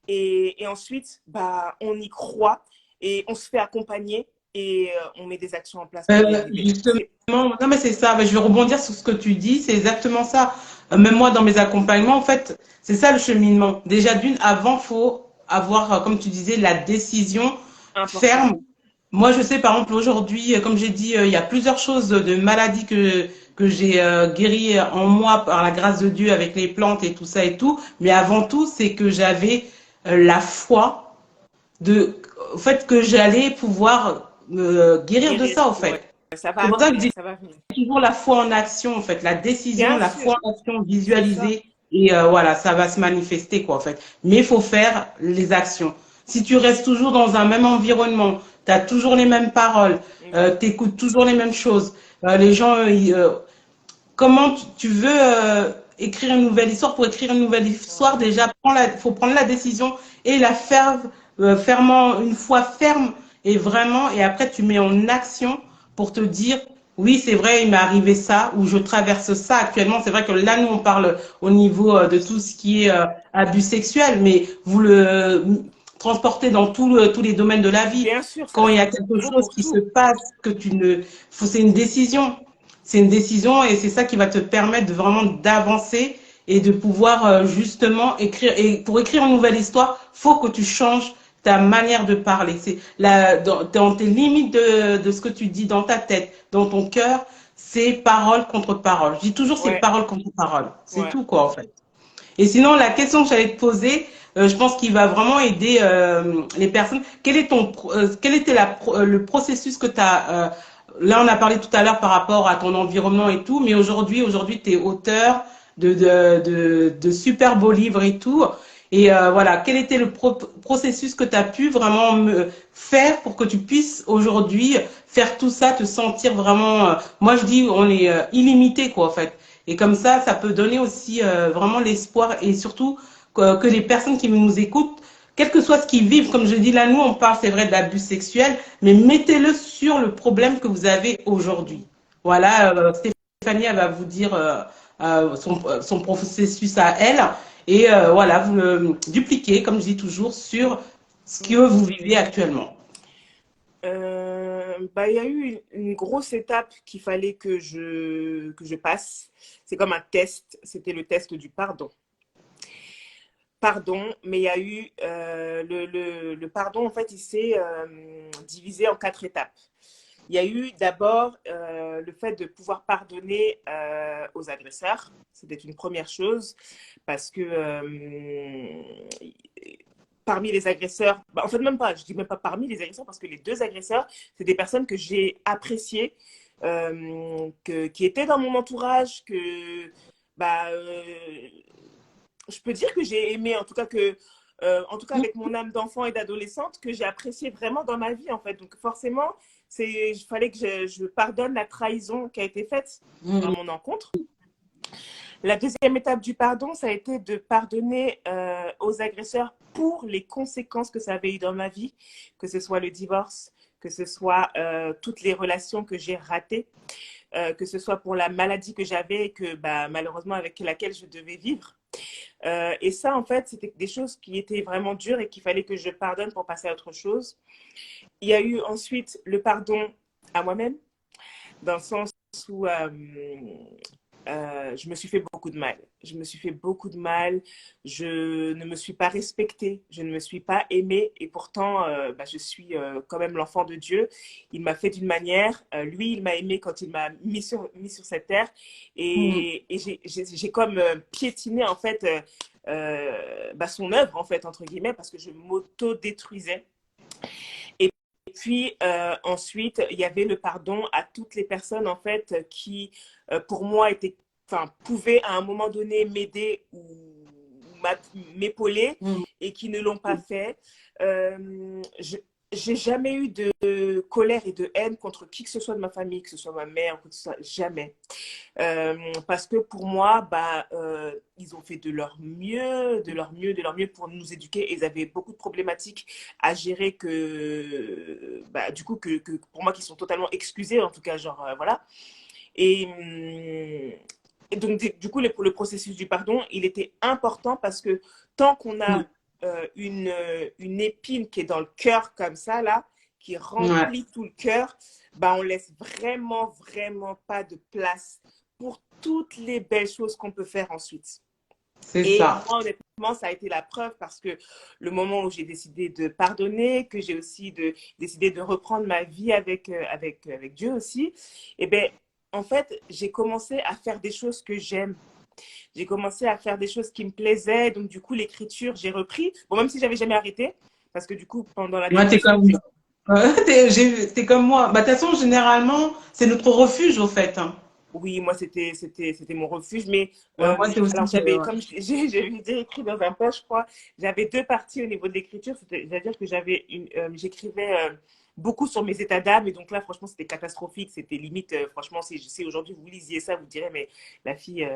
Et ensuite, bah, on y croit et on se fait accompagner et on met des actions en place pour y arriver. Justement, non mais c'est ça, mais je vais rebondir sur ce que tu dis, c'est exactement ça. Même moi dans mes accompagnements, en fait, c'est ça le cheminement. Déjà d'une, avant, faut avoir, comme tu disais, la décision Important. ferme. Moi, je sais par exemple aujourd'hui, comme j'ai dit, il y a plusieurs choses de maladies que j'ai guéries en moi par la grâce de Dieu avec les plantes et tout ça et tout. Mais avant tout, c'est que j'avais la foi de, au fait que j'allais pouvoir me guérir de Guérir, ça, au ouais. fait. Ça C'est va pour ça que je venir, dis ça va venir. toujours la foi en action, en fait, la décision, Bien la sûr, foi en action, c'est ça. visualiser, et voilà, ça va se manifester, quoi, en fait. Mais il faut faire les actions. Si tu restes toujours dans un même environnement, tu as toujours les mêmes paroles, Ouais. tu écoutes toujours les mêmes choses, les gens, comment tu veux écrire une nouvelle histoire? Pour écrire une nouvelle histoire, Voilà. déjà, faut prendre la décision et la faire fermement, une fois ferme et vraiment, et après tu mets en action pour te dire, oui, c'est vrai, il m'est arrivé ça, ou je traverse ça actuellement. C'est vrai que là, nous, on parle au niveau de tout ce qui est abus sexuel, mais vous le transportez dans tous les domaines de la vie. Bien sûr, Quand il y a ça quelque vaut chose pour qui se tout. passe, que tu ne, c'est une décision. C'est une décision et c'est ça qui va te permettre de vraiment d'avancer et de pouvoir justement écrire. Et pour écrire une nouvelle histoire, faut que tu changes ta manière de parler. C'est dans tes limites de ce que tu dis dans ta tête, dans ton cœur, c'est parole contre parole. Je dis toujours c'est Ouais, parole contre parole. C'est ouais. tout quoi en fait. Et sinon, la question que j'allais te poser, je pense qu'il va vraiment aider les personnes. Quel était le processus que tu as là, on a parlé tout à l'heure par rapport à ton environnement et tout, mais aujourd'hui, tu es auteur de super beaux livres et tout. Et voilà, quel était le processus que tu as pu vraiment faire pour que tu puisses aujourd'hui faire tout ça, te sentir vraiment. Moi, je dis, on est illimité, quoi, en fait. Et comme ça peut donner aussi vraiment l'espoir et surtout que les personnes qui nous écoutent, quel que soit ce qu'ils vivent, comme je dis là, nous on parle, c'est vrai, de l'abus sexuel, mais mettez-le sur le problème que vous avez aujourd'hui. Voilà, Stéphanie, elle va vous dire son processus à elle. Et voilà, vous le dupliquez, comme je dis toujours, sur ce que vous vivez actuellement. Bah, il y a eu une grosse étape qu'il fallait que je passe. C'est comme un test. C'était le test du pardon. Pardon, mais il y a eu le pardon, en fait, il s'est divisé en 4 étapes. Il y a eu d'abord le fait de pouvoir pardonner aux agresseurs. C'était une première chose parce que parmi les agresseurs, bah, en fait même pas, je dis même pas parmi les agresseurs parce que les 2 agresseurs, c'est des personnes que j'ai appréciées, qui étaient dans mon entourage, que bah, je peux dire que j'ai aimé, en tout cas avec mon âme d'enfant et d'adolescente, que j'ai apprécié vraiment dans ma vie en fait. Donc forcément, il fallait que je pardonne la trahison qui a été faite à Mhm. mon encontre. La deuxième étape du pardon, ça a été de pardonner aux agresseurs pour les conséquences que ça avait eu dans ma vie, que ce soit le divorce, que ce soit toutes les relations que j'ai ratées, que ce soit pour la maladie que j'avais et que bah, malheureusement avec laquelle je devais vivre. Et ça, en fait, c'était des choses qui étaient vraiment dures et qu'il fallait que je pardonne pour passer à autre chose. Il y a eu ensuite le pardon à moi-même, dans le sens où je me suis fait beaucoup de mal. Je me suis fait beaucoup de mal. Je ne me suis pas respectée. Je ne me suis pas aimée. Et pourtant, bah, je suis quand même l'enfant de Dieu. Il m'a fait d'une manière. Lui, il m'a aimée quand il m'a mis sur cette terre. Mm. Et j'ai comme piétiné, en fait, bah, son œuvre, en fait, entre guillemets, parce que je m'auto-détruisais. Et puis ensuite, il y avait le pardon à toutes les personnes en fait qui, pour moi, pouvaient à un moment donné m'aider ou m'épauler Mm. et qui ne l'ont pas fait. Je j'ai jamais eu de colère et de haine contre qui que ce soit de ma famille, que ce soit ma mère, que ce soit jamais. Parce que pour moi, bah, ils ont fait de leur mieux, de leur mieux, de leur mieux pour nous éduquer. Et ils avaient beaucoup de problématiques à gérer que, bah, du coup, que pour moi, qui sont totalement excusées, en tout cas, genre, voilà. Et, et donc, du coup, le processus du pardon, il était important parce que tant qu'on Mm. a une épine qui est dans le cœur comme ça, là, qui Ouais, remplit tout le cœur, bah, on laisse vraiment, vraiment pas de place pour toutes les belles choses qu'on peut faire ensuite. c'est Et ça. moi, honnêtement, ça a été la preuve parce que le moment où j'ai décidé de pardonner, que j'ai aussi décidé de reprendre ma vie avec Dieu aussi, et ben, en fait, j'ai commencé à faire des choses que j'aime. J'ai commencé à faire des choses qui me plaisaient. Donc, du coup, l'écriture, j'ai repris. Bon, même si j'avais jamais arrêté, parce que du coup, pendant la Ouais, dépression, t'es comme moi. Bah, de toute façon, généralement, c'est notre refuge, au fait, hein. oui, moi, c'était mon refuge. Mais Ouais, moi, c'est aussi. alors, j'avais, comme j'ai déjà écrit dans un post, je crois, j'avais deux parties au niveau de l'écriture. C'est-à-dire que j'écrivais beaucoup sur mes états d'âme. Et donc là, franchement, c'était catastrophique. C'était limite, franchement, si aujourd'hui vous lisiez ça, vous direz, mais la fille,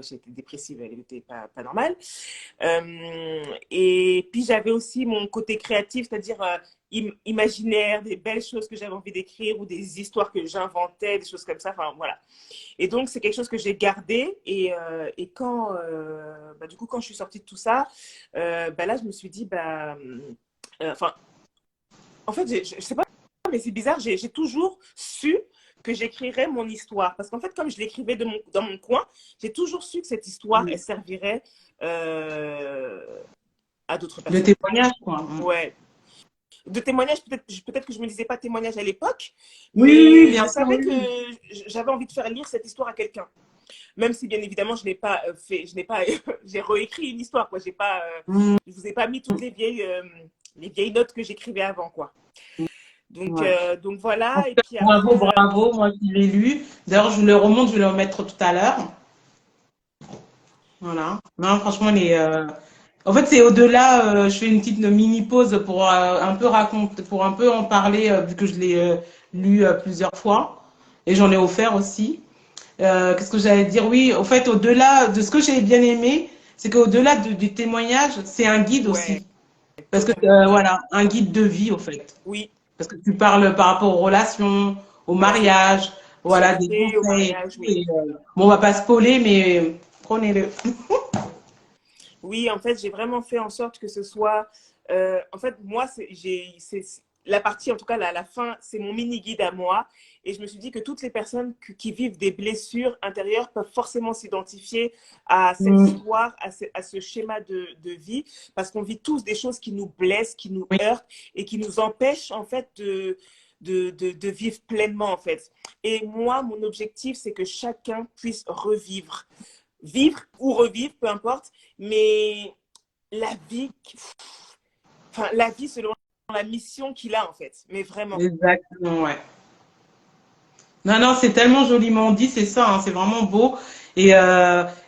j'étais dépressive, elle n'était pas normale. Et puis j'avais aussi mon côté créatif, c'est-à-dire imaginaire, des belles choses que j'avais envie d'écrire ou des histoires que j'inventais, des choses comme ça. Enfin voilà. Et donc c'est quelque chose que j'ai gardé. Et quand, bah, du coup, quand je suis sortie de tout ça, bah, là je me suis dit, bah, enfin, en fait, je sais pas, mais c'est bizarre, j'ai toujours su que j'écrirais mon histoire. Parce qu'en fait, comme je l'écrivais dans mon coin, j'ai toujours su que cette histoire, elle servirait euh, à d'autres Le personnes. témoignage, quoi. Ouais. De témoignages, peut-être que je ne me disais pas témoignage à l'époque, Oui, oui, oui, mais bien je sûr, savais oui, que oui. j'avais envie de faire lire cette histoire à quelqu'un. Même si, bien évidemment, je n'ai pas, j'ai réécrit une histoire, quoi. J'ai pas, Mm. je vous ai pas mis toutes les vieilles notes que j'écrivais avant, quoi. Ouais. Donc voilà. Et puis Bravo, après, bravo, moi qui l'ai lu. D'ailleurs, je vous le remonte, je vais le remettre tout à l'heure. Voilà. Non, franchement, en fait, c'est au-delà, je fais une petite mini pause pour un peu raconter, pour un peu en parler, vu que je l'ai lu plusieurs fois. Et j'en ai offert aussi. Qu'est-ce que j'allais dire? Oui, au fait, au-delà de ce que j'ai bien aimé, c'est qu'au-delà du témoignage, c'est un guide ouais, aussi. Parce que, totalement. voilà, un guide de vie, au fait. Oui, Parce que tu parles par rapport aux relations, au à la mariage, voilà, des sexualité, au conseils et mariage, tout. oui. Bon, on va pas spoiler, mais prenez-le. Oui, en fait, j'ai vraiment fait en sorte que ce soit. En fait, moi, la partie, en tout cas, la fin, c'est mon mini-guide à moi. Et je me suis dit que toutes les personnes qui vivent des blessures intérieures peuvent forcément s'identifier à cette Mm. histoire, à ce schéma de vie, parce qu'on vit tous des choses qui nous blessent, qui nous Oui, heurtent et qui nous empêchent, en fait, de vivre pleinement, en fait. Et moi, mon objectif, c'est que chacun puisse revivre vivre ou revivre, peu importe, mais la vie, enfin, la vie selon la mission qu'il a, en fait, mais vraiment. exactement, ouais. Non, non, c'est tellement joliment dit, c'est ça, hein, c'est vraiment beau. Et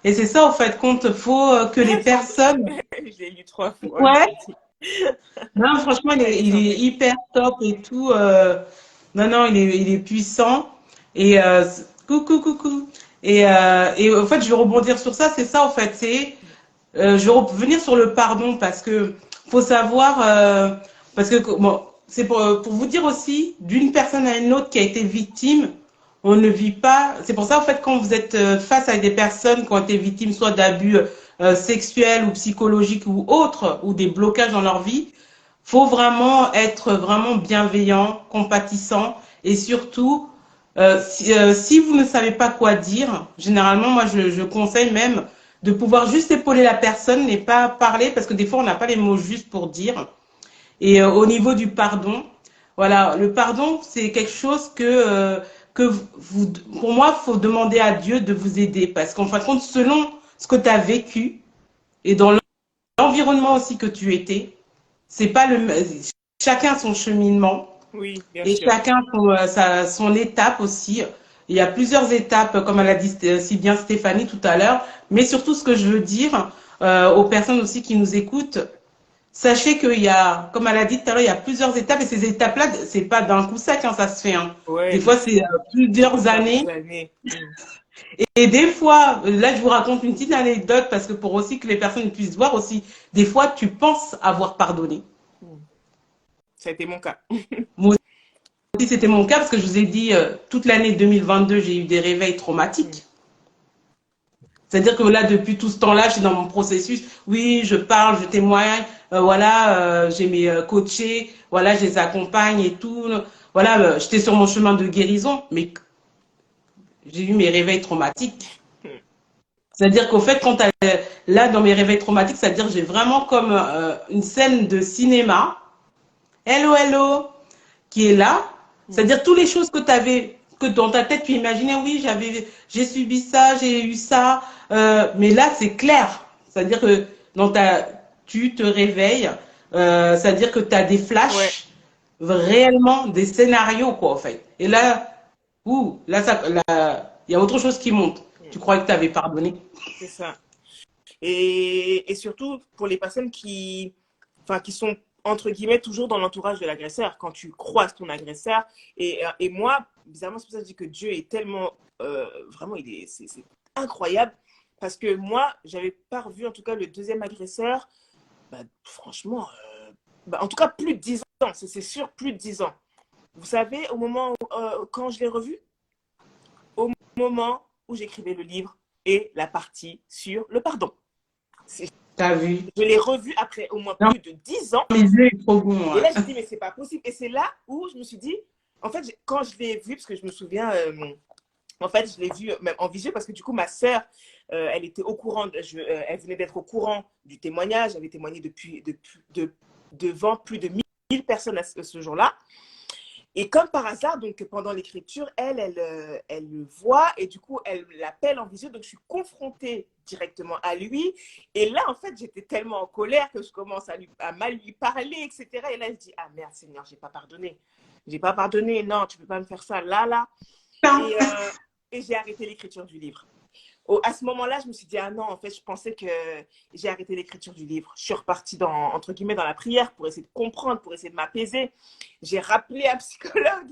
c'est ça, en fait, compte, faut que les personnes. Je l'ai lu trois fois. Ouais, non, franchement, Elle est il est sympa. hyper top et tout. Non, non, il est puissant. Et coucou, coucou. Et en fait, je vais rebondir sur ça. C'est ça, en fait. Je vais revenir sur le pardon parce que faut savoir, parce que bon, c'est pour vous dire aussi, d'une personne à une autre qui a été victime, on ne vit pas. C'est pour ça, en fait, quand vous êtes face à des personnes qui ont été victimes soit d'abus sexuels ou psychologiques ou autres, ou des blocages dans leur vie, faut vraiment être vraiment bienveillant, compatissant et surtout, si vous ne savez pas quoi dire, généralement, moi, je conseille même de pouvoir juste épauler la personne et pas parler parce que des fois, on n'a pas les mots justes pour dire. Et au niveau du pardon, voilà, le pardon, c'est quelque chose que vous, pour moi, faut demander à Dieu de vous aider parce qu'en fin de compte, selon ce que tu as vécu et dans l'environnement aussi que tu étais, c'est pas le chacun son cheminement Oui, bien et sûr. chacun son étape aussi. Il y a plusieurs étapes, comme elle a dit si bien Stéphanie tout à l'heure, mais surtout ce que je veux dire aux personnes aussi qui nous écoutent, sachez qu'il y a, comme elle a dit tout à l'heure, il y a plusieurs étapes et ces étapes-là, c'est pas d'un coup sec, hein, ça se fait. Hein. Ouais, Des bien fois, sûr. c'est plusieurs Plusieurs années. années. Mm. Et des fois, là, je vous raconte une petite anecdote parce que pour aussi que les personnes puissent voir aussi, des fois, tu penses avoir pardonné. Mm. Ça a été mon cas. Moi aussi, c'était mon cas parce que je vous ai dit, toute l'année 2022, j'ai eu des réveils Mm. traumatiques. C'est-à-dire que là, depuis tout ce temps-là, je suis dans mon processus. Oui, je parle, je témoigne. Voilà, j'ai mes coachés. Voilà, je les accompagne et tout. Voilà, j'étais sur mon chemin de guérison, mais j'ai eu mes réveils traumatiques. Mm. C'est-à-dire qu'au fait, là, dans mes réveils traumatiques, c'est-à-dire que j'ai vraiment comme une scène de cinéma. Hello, hello, qui est là. Mm. C'est-à-dire toutes les choses que tu avais, que dans ta tête tu imaginais, oui, j'ai subi ça, j'ai eu ça, mais là c'est clair. C'est-à-dire que tu te réveilles, c'est-à-dire que tu as des Ouais, flashs, réellement des scénarios quoi en fait. Et là, il y a autre chose qui monte. mm. Tu croyais que tu avais pardonné. C'est ça. Et surtout pour les personnes enfin, qui sont, entre guillemets, toujours dans l'entourage de l'agresseur, quand tu croises ton agresseur. Et moi, bizarrement, c'est pour ça que je dis que Dieu est tellement, vraiment, c'est incroyable. Parce que moi, j'avais pas revu, en tout cas, le deuxième agresseur, bah, franchement, bah, en tout cas, plus de 10 ans, c'est sûr, plus de 10 ans. Vous savez, au moment où, quand je l'ai revu, au moment où j'écrivais le livre et la partie sur le pardon. T'as vu. Je l'ai revu après au moins Non, plus de 10 ans. les yeux sont trop bons. Et Ouais. là, je me dis, mais c'est pas possible. Et c'est là où je me suis dit, en fait, quand je l'ai vu, parce que je me souviens, en fait, je l'ai vu même en visio, parce que du coup, ma sœur, elle était au courant, elle venait d'être au courant du témoignage, elle avait témoigné devant plus de 1000 personnes ce jour-là. Et comme par hasard, donc pendant l'écriture, elle le voit et du coup, elle l'appelle en visio. Donc, je suis confrontée directement à lui. Et là, en fait, j'étais tellement en colère que je commence à mal lui parler, etc. Et là, je dis, ah merde, Seigneur, j'ai pas pardonné. J'ai pas pardonné. Non, tu peux pas me faire ça là, là. Et j'ai arrêté l'écriture du livre. À ce moment-là, je me suis dit, ah non, en fait, je pensais que j'ai arrêté l'écriture du livre. Je suis repartie entre guillemets, dans la prière pour essayer de comprendre, pour essayer de m'apaiser. J'ai rappelé un psychologue.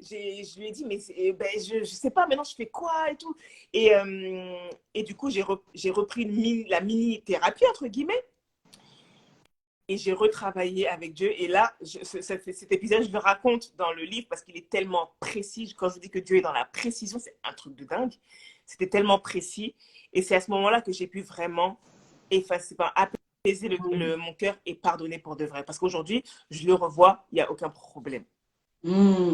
Je lui ai dit, mais ben, je sais pas, maintenant, je fais quoi et tout. Et du coup, j'ai repris la mini-thérapie, entre guillemets. Et j'ai retravaillé avec Dieu. Et là, cet épisode, je le raconte dans le livre parce qu'il est tellement précis. Quand je vous dis que Dieu est dans la précision, c'est un truc de dingue. C'était tellement précis. Et c'est à ce moment-là que j'ai pu vraiment apaiser mon cœur et pardonner pour de vrai. Parce qu'aujourd'hui, je le revois, il n'y a aucun problème. Mmh.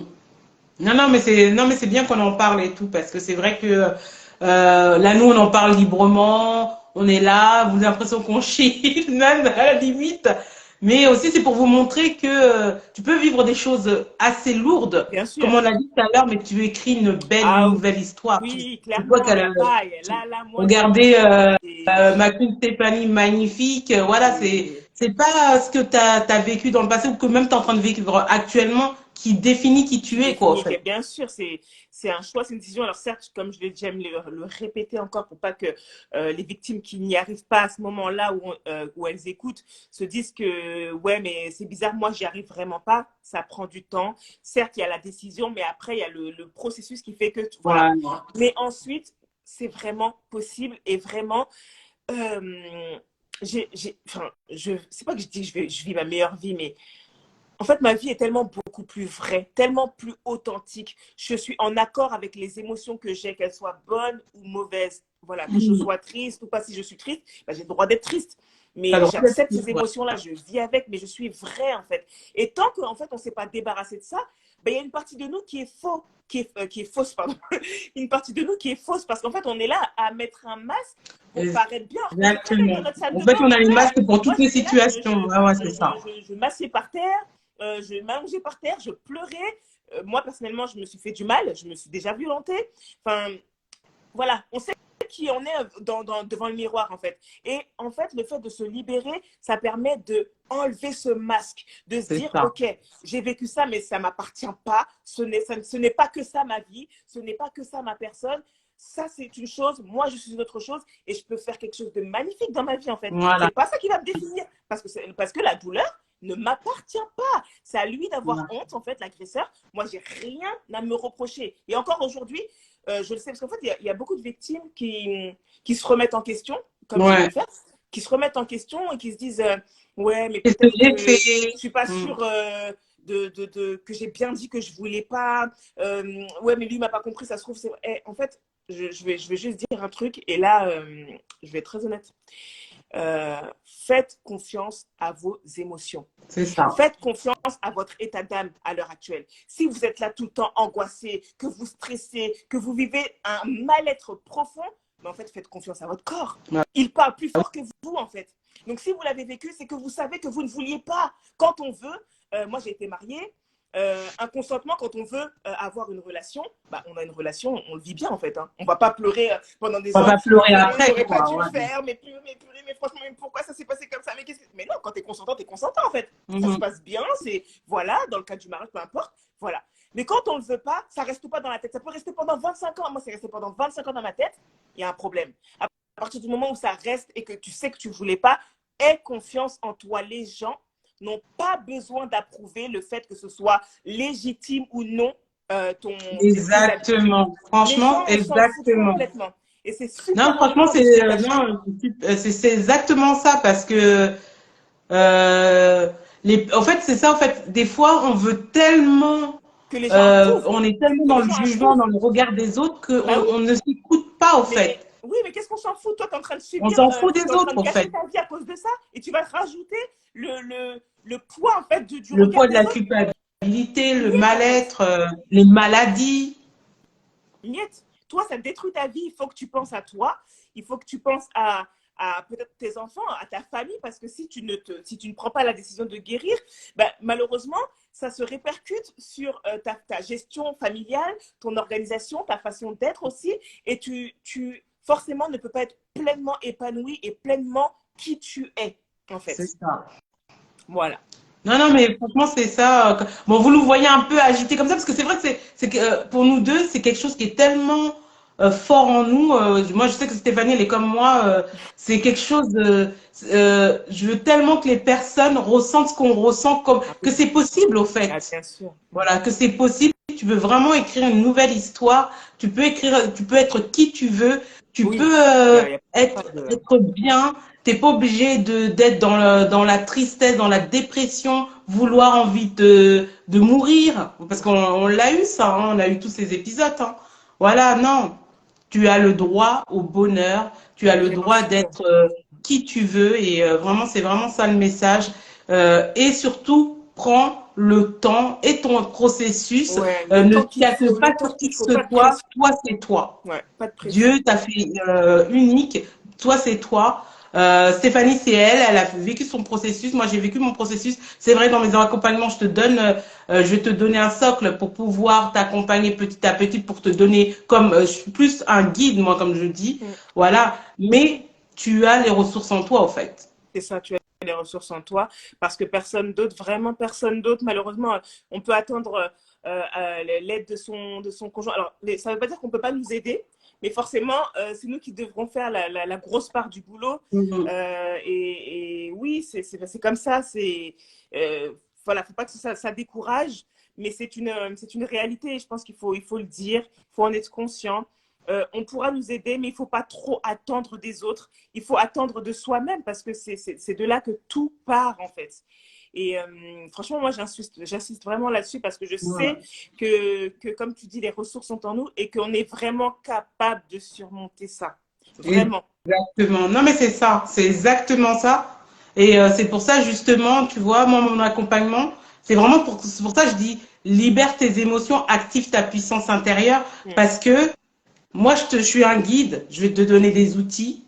Non, mais c'est bien qu'on en parle et tout, parce que c'est vrai que là, nous, on en parle librement, on est là, vous avez l'impression qu'on chie, même à la limite. Mais aussi, c'est pour vous montrer que tu peux vivre des choses assez lourdes, Bien comme sûr. on a dit tout à l'heure, mais tu écris une belle, une Ah nouvelle histoire. oui, C'est toi clairement, qui il as n'y a pas. Là, moi, regardé j'ai- ma queen Stéphanie magnifique. Voilà, c'est pas ce que tu as vécu dans le passé ou que même tu es en train de vivre actuellement qui définit qui qui tu es, quoi, en définit, fait. bien sûr, c'est un choix, c'est une décision. Alors certes, comme je l'ai déjà le répéter encore pour pas que les victimes qui n'y arrivent pas à ce moment-là où elles écoutent se disent que ouais, mais c'est bizarre, moi j'y arrive vraiment pas, ça prend du temps. Certes, il y a la décision, mais après il y a le processus qui fait que voilà. Voilà. Mais ensuite, c'est vraiment possible et vraiment, euh, enfin, c'est pas que je dis que je vis ma meilleure vie, mais en fait, ma vie est tellement beaucoup plus vraie, tellement plus authentique. Je suis en accord avec les émotions que j'ai, qu'elles soient bonnes ou mauvaises. Voilà, que je Mhm. sois triste ou pas, si je suis triste, ben, j'ai le droit d'être triste. T'as Mais le droit d'être j'accepte ces libre, émotions-là, je vis avec, mais je suis vraie en fait. Et tant qu'en fait, on ne s'est pas débarrassé de ça, ben, il y a une partie de nous qui est faux, qui est fausse, pardon. Une partie de nous qui est fausse parce qu'en fait, on est là à mettre un masque pour ouais. paraître bien. Alors qu'on est toi-même dans Exactement. notre salle En de fait, bain, on on a est les là. masques pour Moi, toutes les j'étais là, situations. Ouais, ouais, c'est ça. je m'assieds par terre, je m'allongeais par terre, je pleurais. Moi, personnellement, je me suis fait du mal, je me suis déjà violentée. Enfin, voilà, on sait qui on est devant le miroir, en fait. Et en fait, le fait de se libérer, ça permet de enlever ce masque, de se C'est dire, ça. OK, j'ai vécu ça, mais ça ne m'appartient pas. Ce n'est pas que ça ma vie, ce n'est pas que ça ma personne. Ça, c'est une chose, moi, je suis une autre chose et je peux faire quelque chose de magnifique dans ma vie, en fait. Voilà. C'est pas ça qui va me définir parce que la douleur ne m'appartient pas. C'est à lui d'avoir Voilà. honte, en fait, l'agresseur. Moi, j'ai rien à me reprocher. Et encore aujourd'hui, je le sais parce qu'en fait, il y a beaucoup de victimes qui se remettent en question, comme j'ai pu Ouais. le faire, qui se remettent en question et qui se disent ouais, mais Qu'est-ce que peut-être que j'ai je fait? suis pas Mm. sûre que j'ai bien dit que je voulais pas. Ouais, mais lui, il m'a pas compris, ça se trouve. En fait, je vais juste dire un truc et là, je vais être très honnête. Faites confiance à vos émotions. C'est ça. Faites confiance à votre état d'âme à l'heure actuelle. Si vous êtes là tout le temps angoissé, que vous stressez, que vous vivez un mal-être profond, mais en fait, faites confiance à votre corps. Ouais. Il parle plus fort que vous, en fait. Donc, si vous l'avez vécu, c'est que vous savez que vous ne vouliez pas. Quand on veut, moi j'ai été mariée, un consentement, quand on veut avoir une relation, bah, on a une relation, on le vit bien en fait. Hein. On ne va pas pleurer pendant des On va heures. pas pleurer Oh, après, j'aurais pas quoi. dû le Ouais. faire, mais franchement, mais pourquoi ça s'est passé comme ça, mais non, quand tu es consentant en fait. Ça se Mhm. passe bien, c'est voilà, dans le cas du mariage, peu importe, voilà. Mais quand on ne le veut pas, ça reste pas dans la tête. Ça peut rester pendant 25 ans. Moi, c'est resté pendant 25 ans dans ma tête. Il y a un problème. À partir du moment où ça reste et que tu sais que tu ne voulais pas, aie confiance en toi. Les gens n'ont pas besoin d'approuver le fait que ce soit légitime ou non tes habitudes. Exactement. Les Franchement, gens s'en foutent exactement. complètement. Et c'est Non, super franchement, important de c'est se détacher. non, c'est exactement ça parce que euh, en fait, c'est ça. En fait, des fois, on veut tellement, Que les gens approuvent. on est tellement Que dans les le gens jugement, approuvent. dans le regard des autres Bah oui, qu'on ne s'écoute pas, au mais fait. oui, mais qu'est-ce qu'on s'en fout? Toi, tu es en train de On subir, s'en fout des tu es en train autres, de au gâcher fait. ta vie à cause de ça et tu vas rajouter le poids en fait du Le regard poids de des la autres. culpabilité, le Niet en fait. mal-être, les maladies. Niet. Toi, ça détruit ta vie. Il faut que tu penses à toi. Il faut que tu penses à peut-être tes enfants, à ta famille, parce que si tu ne prends pas la décision de guérir, ben, malheureusement, ça se répercute sur ta gestion familiale, ton organisation, ta façon d'être aussi, et tu forcément ne peux pas être pleinement épanoui et pleinement qui tu es, en C'est fait. ça. Voilà. Non, non, mais franchement, c'est ça. Bon, vous le voyez un peu agité comme ça, parce que c'est vrai que c'est que pour nous deux, c'est quelque chose qui est tellement fort en nous. Moi, je sais que Stéphanie, elle est comme moi. C'est quelque chose de. Je veux tellement que les personnes ressentent ce qu'on ressent, comme Ah que oui. c'est possible, au Ah, fait. bien sûr. Voilà, que c'est possible. Tu veux vraiment écrire une nouvelle histoire. Tu peux être qui tu veux. Tu Oui. peux Y a pas de... être bien. T'es pas obligé d'être dans la tristesse, dans la dépression, vouloir envie de mourir. Parce qu'on l'a eu ça, hein, on a eu tous ces épisodes. Hein. Voilà, non. Tu as le droit au bonheur. Tu as le Bien droit sûr. d'être qui tu veux. Et vraiment, c'est vraiment ça le message. Et surtout, prends le temps et ton processus. Ouais, Ne te calque pas le temps sur qui qu'il que faut, ce pas de soit. pression. Toi, c'est toi. Ouais, pas de pression. Dieu t'a fait unique. Toi, c'est toi. Stéphanie, c'est elle. Elle a vécu son processus. Moi, j'ai vécu mon processus. C'est vrai, dans mes accompagnements, je vais te donner un socle pour pouvoir t'accompagner petit à petit, pour te donner comme, je suis plus un guide, moi, comme je dis. Mm. Voilà. Mais tu as les ressources en toi, en fait. C'est ça, tu as les ressources en toi, parce que personne d'autre, vraiment personne d'autre, malheureusement, on peut attendre l'aide de son conjoint. Alors, ça ne veut pas dire qu'on ne peut pas nous aider, mais forcément, c'est nous qui devrons faire la grosse part du boulot. Mhm. Et oui, c'est comme ça. Voilà, faut pas que ça décourage, mais c'est une réalité. Je pense il faut le dire, il faut en être conscient. on pourra nous aider, mais il ne faut pas trop attendre des autres. Il faut attendre de soi-même parce que c'est de là que tout part, en fait. Et franchement, moi, j'insiste vraiment là-dessus parce que je Ouais. sais que, comme tu dis, les ressources sont en nous et qu'on est vraiment capable de surmonter ça. Vraiment. Exactement. Non, mais c'est ça, c'est exactement ça. Et c'est pour ça, justement, tu vois, moi, mon accompagnement, c'est pour ça que je dis, libère tes émotions, active ta puissance intérieure, Mm. parce que moi, je suis un guide, je vais te donner des outils,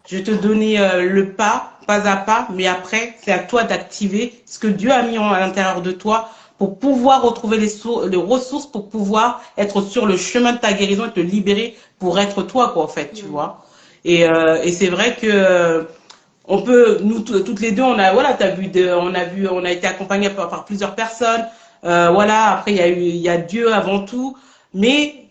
je vais te donner le pas à pas, mais après, c'est à toi d'activer ce que Dieu a mis à l'intérieur de toi pour pouvoir retrouver les ressources, pour pouvoir être sur le chemin de ta guérison et te libérer pour être toi, quoi, en fait, tu Mm. vois. Et c'est vrai que on peut, nous toutes les deux, on a, voilà, t'as vu, on a été accompagnés par plusieurs personnes. Voilà, après il y a Dieu avant tout, mais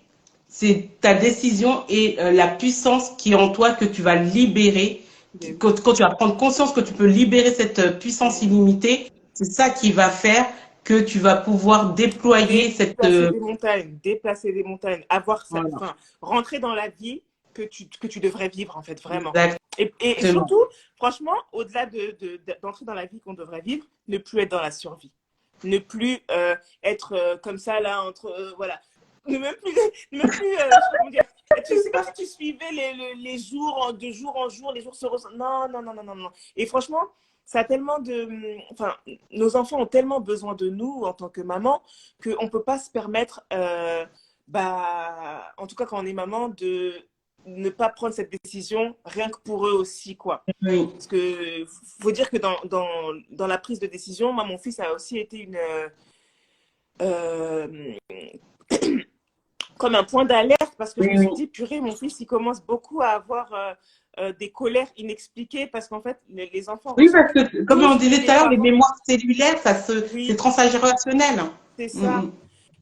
c'est ta décision et la puissance qui est en toi que tu vas libérer. Ben oui. Quand tu vas prendre conscience que tu peux libérer cette puissance Mm. illimitée, c'est ça qui va faire que tu vas pouvoir déployer cette Déplacer des montagnes, avoir ça, voilà, enfin, rentrer dans la vie que tu devrais vivre, en fait, vraiment. Et exactement. surtout, franchement, au-delà d'entrer dans la vie qu'on devrait vivre, ne plus être dans la survie. Ne plus être comme ça, là, entre. Voilà. Ne même plus. Ne même plus je sais pas comment dire. C'est comme si tu suivais les jours, de jour en jour, les jours se ressemblent. Non, non, non, non, non, non. Et franchement, ça a tellement de. Enfin, nos enfants ont tellement besoin de nous en tant que maman qu'on ne peut pas se permettre, bah, en tout cas quand on est maman, de ne pas prendre cette décision rien que pour eux aussi, quoi. Oui. Parce que faut dire que dans la prise de décision, moi, mon fils a aussi été euh, comme un point d'alerte parce que je Oui, me suis oui. dit, purée, mon fils, il commence beaucoup à avoir des colères inexpliquées parce qu'en fait, les enfants Oui, ressentent parce que, comme tout on ce que disait tout les à l'heure, les parents. mémoires cellulaires, c'est Oui, transgénérationnel. c'est Mm, ça. mm.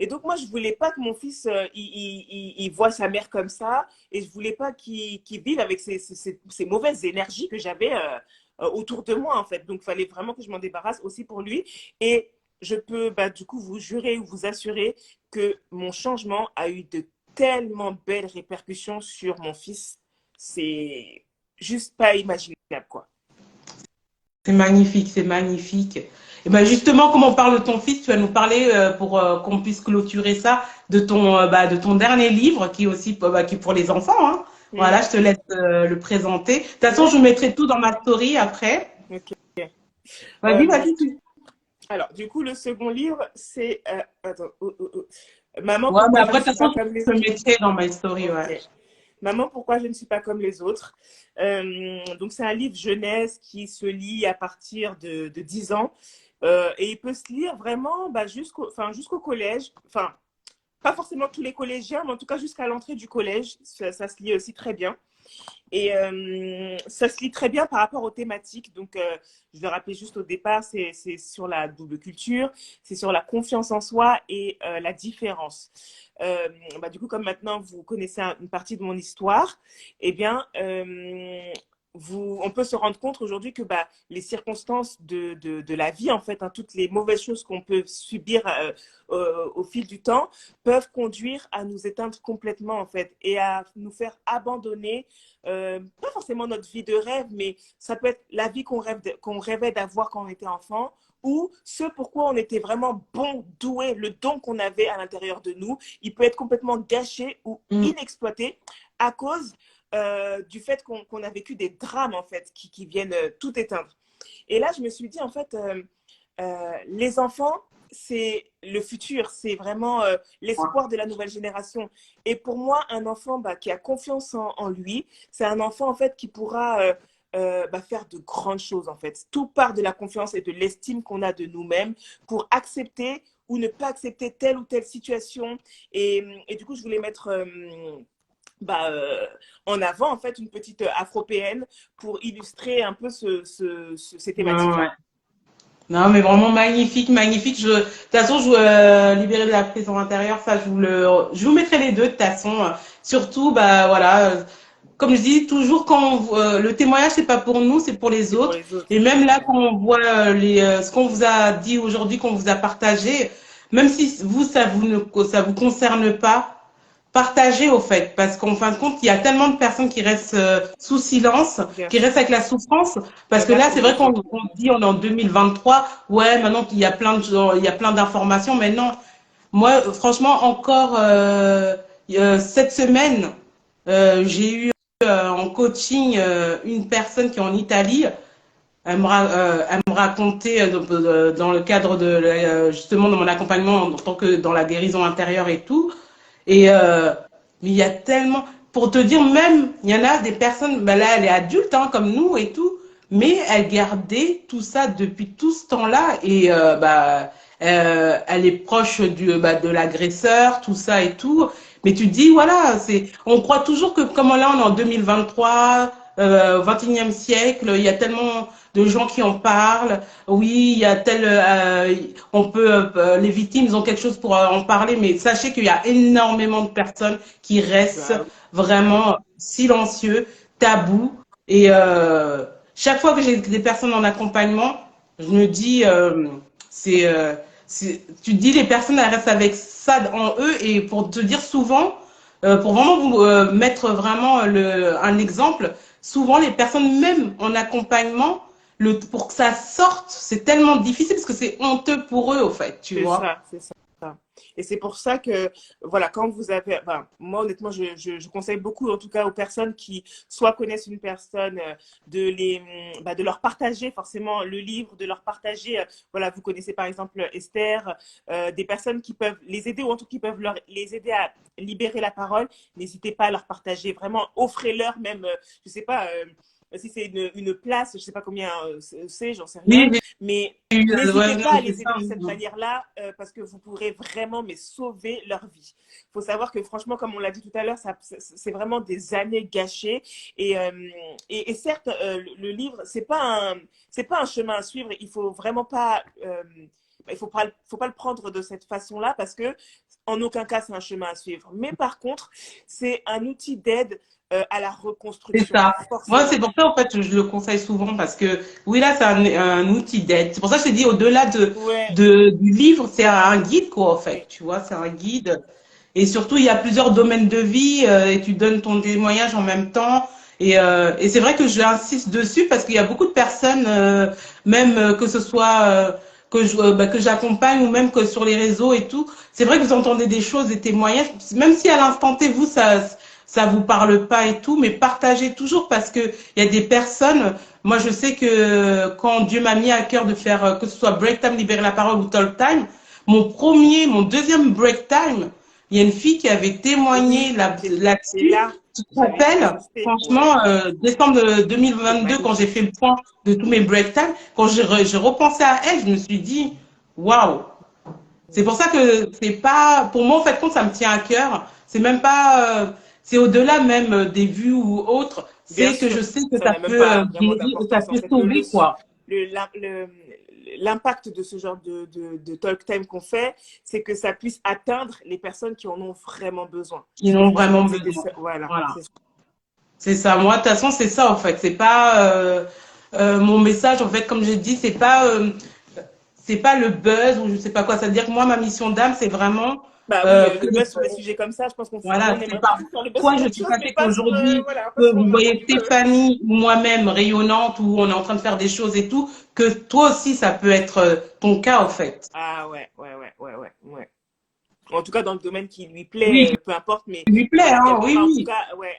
Et donc, moi, je voulais pas que mon fils, il voit sa mère comme ça. Et je voulais pas qu'il vive avec ces mauvaises énergies que j'avais autour de moi, en fait. Donc, il fallait vraiment que je m'en débarrasse aussi pour lui. Et je peux, bah, du coup, vous jurer ou vous assurer que mon changement a eu de tellement belles répercussions sur mon fils. C'est juste pas imaginable, quoi. C'est magnifique, c'est magnifique. Et ben justement, comme on parle de ton fils, tu vas nous parler pour qu'on puisse clôturer ça de ton dernier livre qui est aussi qui est pour les enfants. Hein. Mm. Voilà, je te laisse le présenter. De toute façon, je Ouais, mettrai tout dans ma story après. ok. Vas-y, Euh, vas-y. Alors, du coup, le second livre, c'est. Attends. Maman, Ouais, mais pourquoi je ne après, de suis toute pas façon, comme les je le autres? mettrai dans ma story, Ok. ouais. Maman, pourquoi je ne suis pas comme les autres? Donc, c'est un livre jeunesse qui se lit à partir de 10 ans. Et il peut se lire vraiment bah, jusqu'au collège. Enfin, pas forcément tous les collégiens, mais en tout cas jusqu'à l'entrée du collège. Ça se lit aussi très bien. Et ça se lit très bien par rapport aux thématiques. Donc, je vais rappeler juste au départ, c'est sur la double culture, c'est sur la confiance en soi et la différence. Bah, du coup, comme maintenant vous connaissez une partie de mon histoire, eh bien, on peut se rendre compte aujourd'hui que bah, les circonstances de la vie, en fait, hein, toutes les mauvaises choses qu'on peut subir au fil du temps, peuvent conduire à nous éteindre complètement, en fait, et à nous faire abandonner pas forcément notre vie de rêve, mais ça peut être la vie qu'on rêvait d'avoir quand on était enfant, ou ce pourquoi on était vraiment bon, doué, le don qu'on avait à l'intérieur de nous, il peut être complètement gâché ou Mm. inexploité à cause du fait qu'on a vécu des drames, en fait, qui viennent tout éteindre. Et là, je me suis dit, en fait, les enfants, c'est le futur, c'est vraiment l'espoir de la nouvelle génération. Et pour moi, un enfant bah, qui a confiance en lui, c'est un enfant en fait qui pourra bah, faire de grandes choses en fait. Tout part de la confiance et de l'estime qu'on a de nous-mêmes pour accepter ou ne pas accepter telle ou telle situation. Et du coup, je voulais mettre bah, en avant en fait une petite afropéenne pour illustrer un peu ces Ouais, ouais. thématiques-là. Non, mais vraiment magnifique, magnifique. De toute façon, libérer de la prison intérieure, ça, je vous mettrai les deux de toute façon. Surtout, bah voilà, comme je dis toujours, le témoignage, c'est pas pour nous, c'est pour les C'est pour autres. les autres. Et même là, quand on voit ce qu'on vous a dit aujourd'hui, qu'on vous a partagé, même si vous, ça vous concerne pas, partager au fait, parce qu'en fin de compte, il y a tellement de personnes qui restent sous silence, Bien qui sûr. restent avec la souffrance, parce Mais que là, merci c'est vrai beaucoup. qu'on dit on est en 2023, ouais, maintenant il y a plein de il y a plein d'informations, mais non, moi, franchement, encore cette semaine, j'ai eu en coaching une personne qui est en Italie. Elle me racontait dans le cadre de justement de mon accompagnement en tant que dans la guérison intérieure et tout. Et mais il y a tellement, pour te dire même, il y en a des personnes, ben là elle est adulte hein, comme nous et tout, mais elle gardait tout ça depuis tout ce temps-là et elle est proche de l'agresseur, tout ça et tout. Mais tu te dis voilà, on croit toujours que comme là on est en 2023, 21e siècle, il y a tellement de gens qui en parlent. Oui, il y a les victimes, ils ont quelque chose pour en parler, mais sachez qu'il y a énormément de personnes qui restent Bah, vraiment silencieux, tabous. Et chaque fois que j'ai des personnes en accompagnement, je me dis, tu te dis les personnes elles restent avec ça en eux et pour te dire souvent, pour vraiment vous mettre vraiment un exemple, souvent les personnes même en accompagnement pour que ça sorte, c'est tellement difficile parce que c'est honteux pour eux, au fait, tu c'est vois. ça, c'est ça. Et c'est pour ça que, voilà, quand vous avez, enfin, moi honnêtement, je conseille beaucoup, en tout cas aux personnes qui soit connaissent une personne, de leur partager forcément le livre, de leur partager, voilà, vous connaissez par exemple Esther, des personnes qui peuvent les aider ou en tout cas qui peuvent les aider à libérer la parole. N'hésitez pas à leur partager, vraiment, offrez-leur même, je sais pas. Si c'est une place, je ne sais pas combien c'est, j'en sais rien, Oui, mais j'ai eu, n'hésitez ouais, non, pas à c'est les ça. aider de cette manière-là parce que vous pourrez vraiment mais, sauver leur vie. Il faut savoir que franchement, comme on l'a dit tout à l'heure, c'est vraiment des années gâchées. Et certes, livre, c'est pas un chemin à suivre. Il faut vraiment pas, faut pas le prendre de cette façon-là parce que en aucun cas c'est un chemin à suivre. Mais par contre, c'est un outil d'aide à la C'est reconstruction, ça. Moi, c'est forcément. pour ça, en fait, je le conseille souvent parce que, oui, là, c'est un outil d'aide. C'est pour ça que je te dis, au-delà Ouais, du livre, c'est un guide, quoi, en fait. oui. Tu vois, c'est un guide. Et surtout, il y a plusieurs domaines de vie et tu donnes ton témoignage en même temps. Et c'est vrai que j'insiste dessus parce qu'il y a beaucoup de personnes, même que ce soit que j'accompagne ou même que sur les réseaux et tout. C'est vrai que vous entendez des choses, des témoignages, même si à l'instant T, vous, ça vous parle pas et tout, mais partagez toujours parce que il y a des personnes. Moi, je sais que quand Dieu m'a mis à cœur de faire que ce soit break time, libérer la parole ou talk time, mon deuxième break time, il y a une fille qui avait témoigné Oui, j'étais là-dessus. là, Tu te j'avais rappelles? assisté. Ouais, Franchement, décembre c'est 2022, quand j'ai fait magnifique. le point de tous mes break time, quand j'ai repensé à elle, je me suis dit, waouh, c'est pour ça que c'est pas, pour moi, en fait, quand ça me tient à cœur, c'est même pas, c'est au-delà même des vues ou autres, Bien c'est que je sûr, sais que ça ça n'a même peut pas vraiment guérir, et ça d'importance. En peut fait, sauver, quoi. le- l'im- le- l'impact de ce genre de talk time qu'on fait, c'est que ça puisse atteindre les personnes qui en ont vraiment besoin. Ils en ont vraiment C'était besoin. ça, voilà. Voilà. C'est ça. Moi, de toute façon, c'est ça, en fait. C'est pas, mon message, en fait, comme j'ai dit, c'est pas le buzz ou je sais pas quoi. C'est-à-dire que moi, ma mission d'âme, c'est vraiment, Bah oui, que le buzz sur des sujets comme ça, je pense voilà, on c'est aimerait par tous faire le buzz sur quoi je d'autres suis choses, mais passée pas sur, qu'aujourd'hui, voilà, pas que sur vous l'amour voyez du feu. Stéphanie ou moi-même rayonnante ou on est en train de faire des choses et tout, que toi aussi, ça peut être ton cas, en fait. Ah ouais. En tout cas, dans le domaine qui lui plaît, Oui, peu importe, mais qui lui plaît, voilà, hein, qu'elle, oui, enfin, en tout oui. cas, ouais,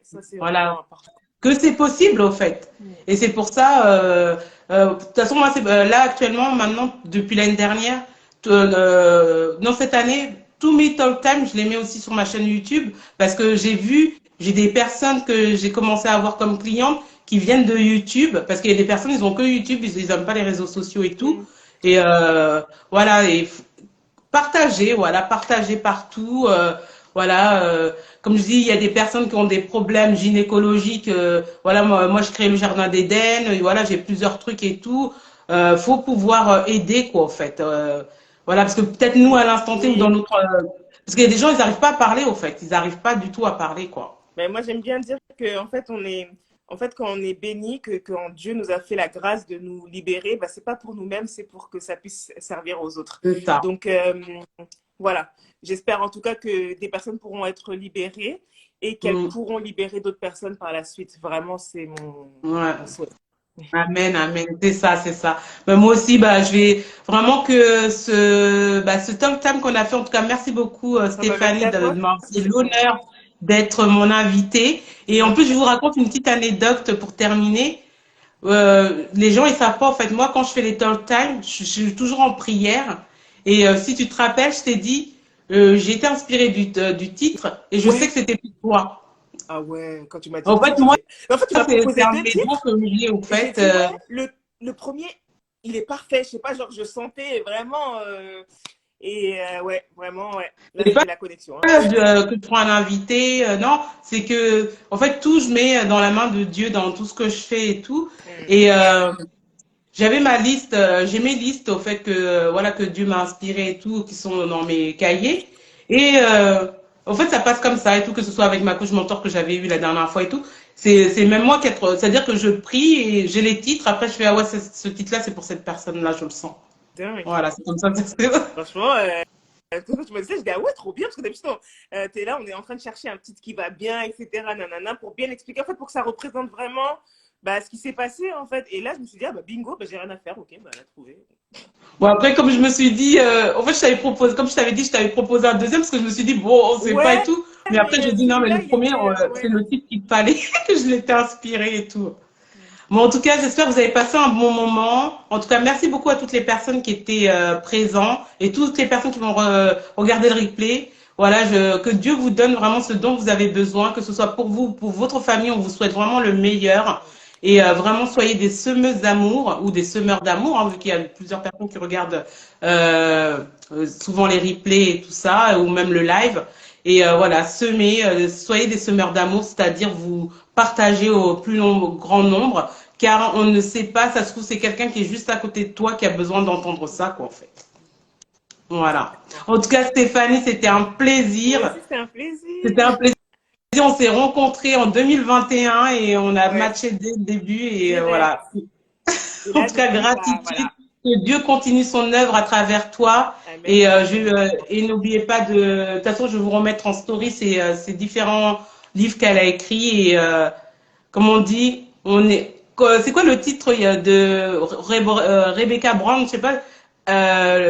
ça c'est Voilà. vraiment important. Que c'est possible, au fait. Et c'est pour ça, de toute façon, moi, là, actuellement, maintenant, depuis l'année dernière, non, cette année, tous mes talk time, je les mets aussi sur ma chaîne YouTube parce que j'ai des personnes que j'ai commencé à avoir comme clientes qui viennent de YouTube parce qu'il y a des personnes, ils ont que YouTube, ils n'aiment pas les réseaux sociaux et tout. Mm. Et voilà, et partager, voilà, partager partout. Voilà, comme je dis, il y a des personnes qui ont des problèmes gynécologiques. Voilà, moi, je crée le jardin d'Éden. Voilà, j'ai plusieurs trucs et tout. Faut pouvoir aider, quoi, en fait. Voilà, parce que peut-être nous, à l'instant T ou dans Oui, notre... parce qu'il y a des gens, ils n'arrivent pas à parler, au fait. Ils n'arrivent pas du tout à parler, quoi. mais moi j'aime bien dire que en fait en fait quand on est béni, que quand Dieu nous a fait la grâce de nous libérer, bah c'est pas pour nous-mêmes, c'est pour que ça puisse servir aux autres. C'est ça. Donc voilà. j'espère en tout cas que des personnes pourront être libérées et qu'elles Mm. pourront libérer d'autres personnes par la suite. Vraiment, c'est Ouais. mon souhait. Amen, amen. C'est ça, c'est ça. Mais moi aussi, bah, je vais vraiment que ce talk time qu'on a fait, en tout cas, merci beaucoup, Ah bah, merci Stéphanie, à de toi. m'avoir fait C'était trop l'honneur d'être mon invitée. Et en plus, je merci. vous raconte une petite anecdote pour terminer. Les gens, ils savent pas, en fait, moi, quand je fais les talk time, je suis toujours en prière. Et si tu te rappelles, je t'ai dit, j'ai été inspirée du titre et je sais Ouais. que c'était pour toi. Ah ouais, quand tu m'as dit En le fait, titre, moi, j'étais. En fait, tu m'as c'est proposé un de deux mes dons titres que j'ai, au et j'ai fait. dit ouais, le premier, il est parfait. Je sais pas, genre je sentais vraiment ouais, vraiment ouais. Là, C'est pas c'était la connexion, hein. que je prends un invité, non, c'est que, en fait, tout, je mets dans la main de Dieu dans tout ce que je fais et tout. Mm. Et j'avais ma liste, j'ai mes listes, au fait que, voilà, que Dieu m'a inspiré et tout, qui sont dans mes cahiers. Et en fait, ça passe comme ça et tout, que ce soit avec ma coach mentor que j'avais eu la dernière fois et tout. C'est même moi qui être, c'est-à-dire que je prie et j'ai les titres. Après, je fais, ah ouais, ce titre-là, c'est pour cette personne-là, je le sens. Dingue. Voilà, c'est comme ça que ça se fait. Franchement, quand tu m'as dit ça, je dis ah ouais, trop bien, parce que d'habitude, t'es là, on est en train de chercher un titre qui va bien, etc. Nanana, pour bien expliquer, en fait, pour que ça représente vraiment bah, ce qui s'est passé, en fait. Et là, je me suis dit, ah bah bingo, bah, j'ai rien à faire, ok, bah, elle a trouvé. Bon, après, comme je me suis dit, en fait, je t'avais proposé, comme je t'avais dit, je t'avais proposé un deuxième parce que je me suis dit, bon, on sait pas et Ouais, tout. Mais après, mais j'ai dit, non, mais celui-là, le il premier, était, c'est ouais. le titre qu'il fallait, que je l'étais inspiré et tout. Bon, en tout cas, j'espère que vous avez passé un bon moment. En tout cas, merci beaucoup à toutes les personnes qui étaient présentes et toutes les personnes qui vont regarder le replay. Voilà, que Dieu vous donne vraiment ce dont vous avez besoin, que ce soit pour vous, pour votre famille. On vous souhaite vraiment le meilleur. Et vraiment, soyez des semeuses d'amour ou des semeurs d'amour, hein, vu qu'il y a plusieurs personnes qui regardent souvent les replays et tout ça, ou même le live. Et voilà, semez, soyez des semeurs d'amour, c'est-à-dire vous partagez au grand nombre, car on ne sait pas, ça se trouve, c'est quelqu'un qui est juste à côté de toi qui a besoin d'entendre ça, quoi, en fait. Voilà. Exactement. En tout cas, Stéphanie, c'était un Moi plaisir. aussi, c'était un plaisir. C'était un plaisir. On s'est rencontrés en 2021 et on a Ouais, matché dès le début. Et direct. voilà. Et En là, tout cas, depuis, bah gratitude. voilà. Que Dieu continue son œuvre à travers toi. Amen, Et, amen. et n'oubliez pas de toute façon, je vais vous remettre en story ces différents livres qu'elle a écrits. Et comme on dit, c'est quoi le titre de Rebecca Brown, je sais pas,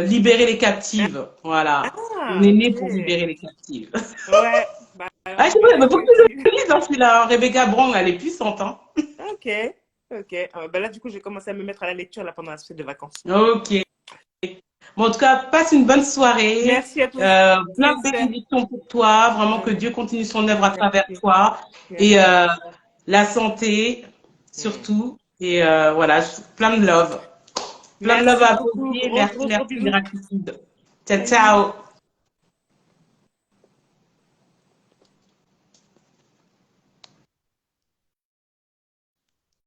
Libérer les captives. Voilà. On Ah, est né pour ok. libérer les captives. Ouais, bah alors Ah, je sais libérer pas, les mais faut que tu captifs. le lises, hein, celui-là. Rebecca Brown, elle est puissante, hein. Ok, ok. Bah là, du coup, j'ai commencé à me mettre à la lecture là pendant la suite de vacances. Ok. Bon, en tout cas, passe une bonne soirée. Merci à toi aussi, Plein de Esther. bénédictions pour toi. Vraiment que Mm, Dieu continue son œuvre à travers merci, toi. Et merci. la santé, Mm. surtout. Et voilà, plein de love. Plein de love Merci à beaucoup. Paupier. Gros, Merci, gros, gros merci, bisous. gratitude. Ciao, Salut. ciao.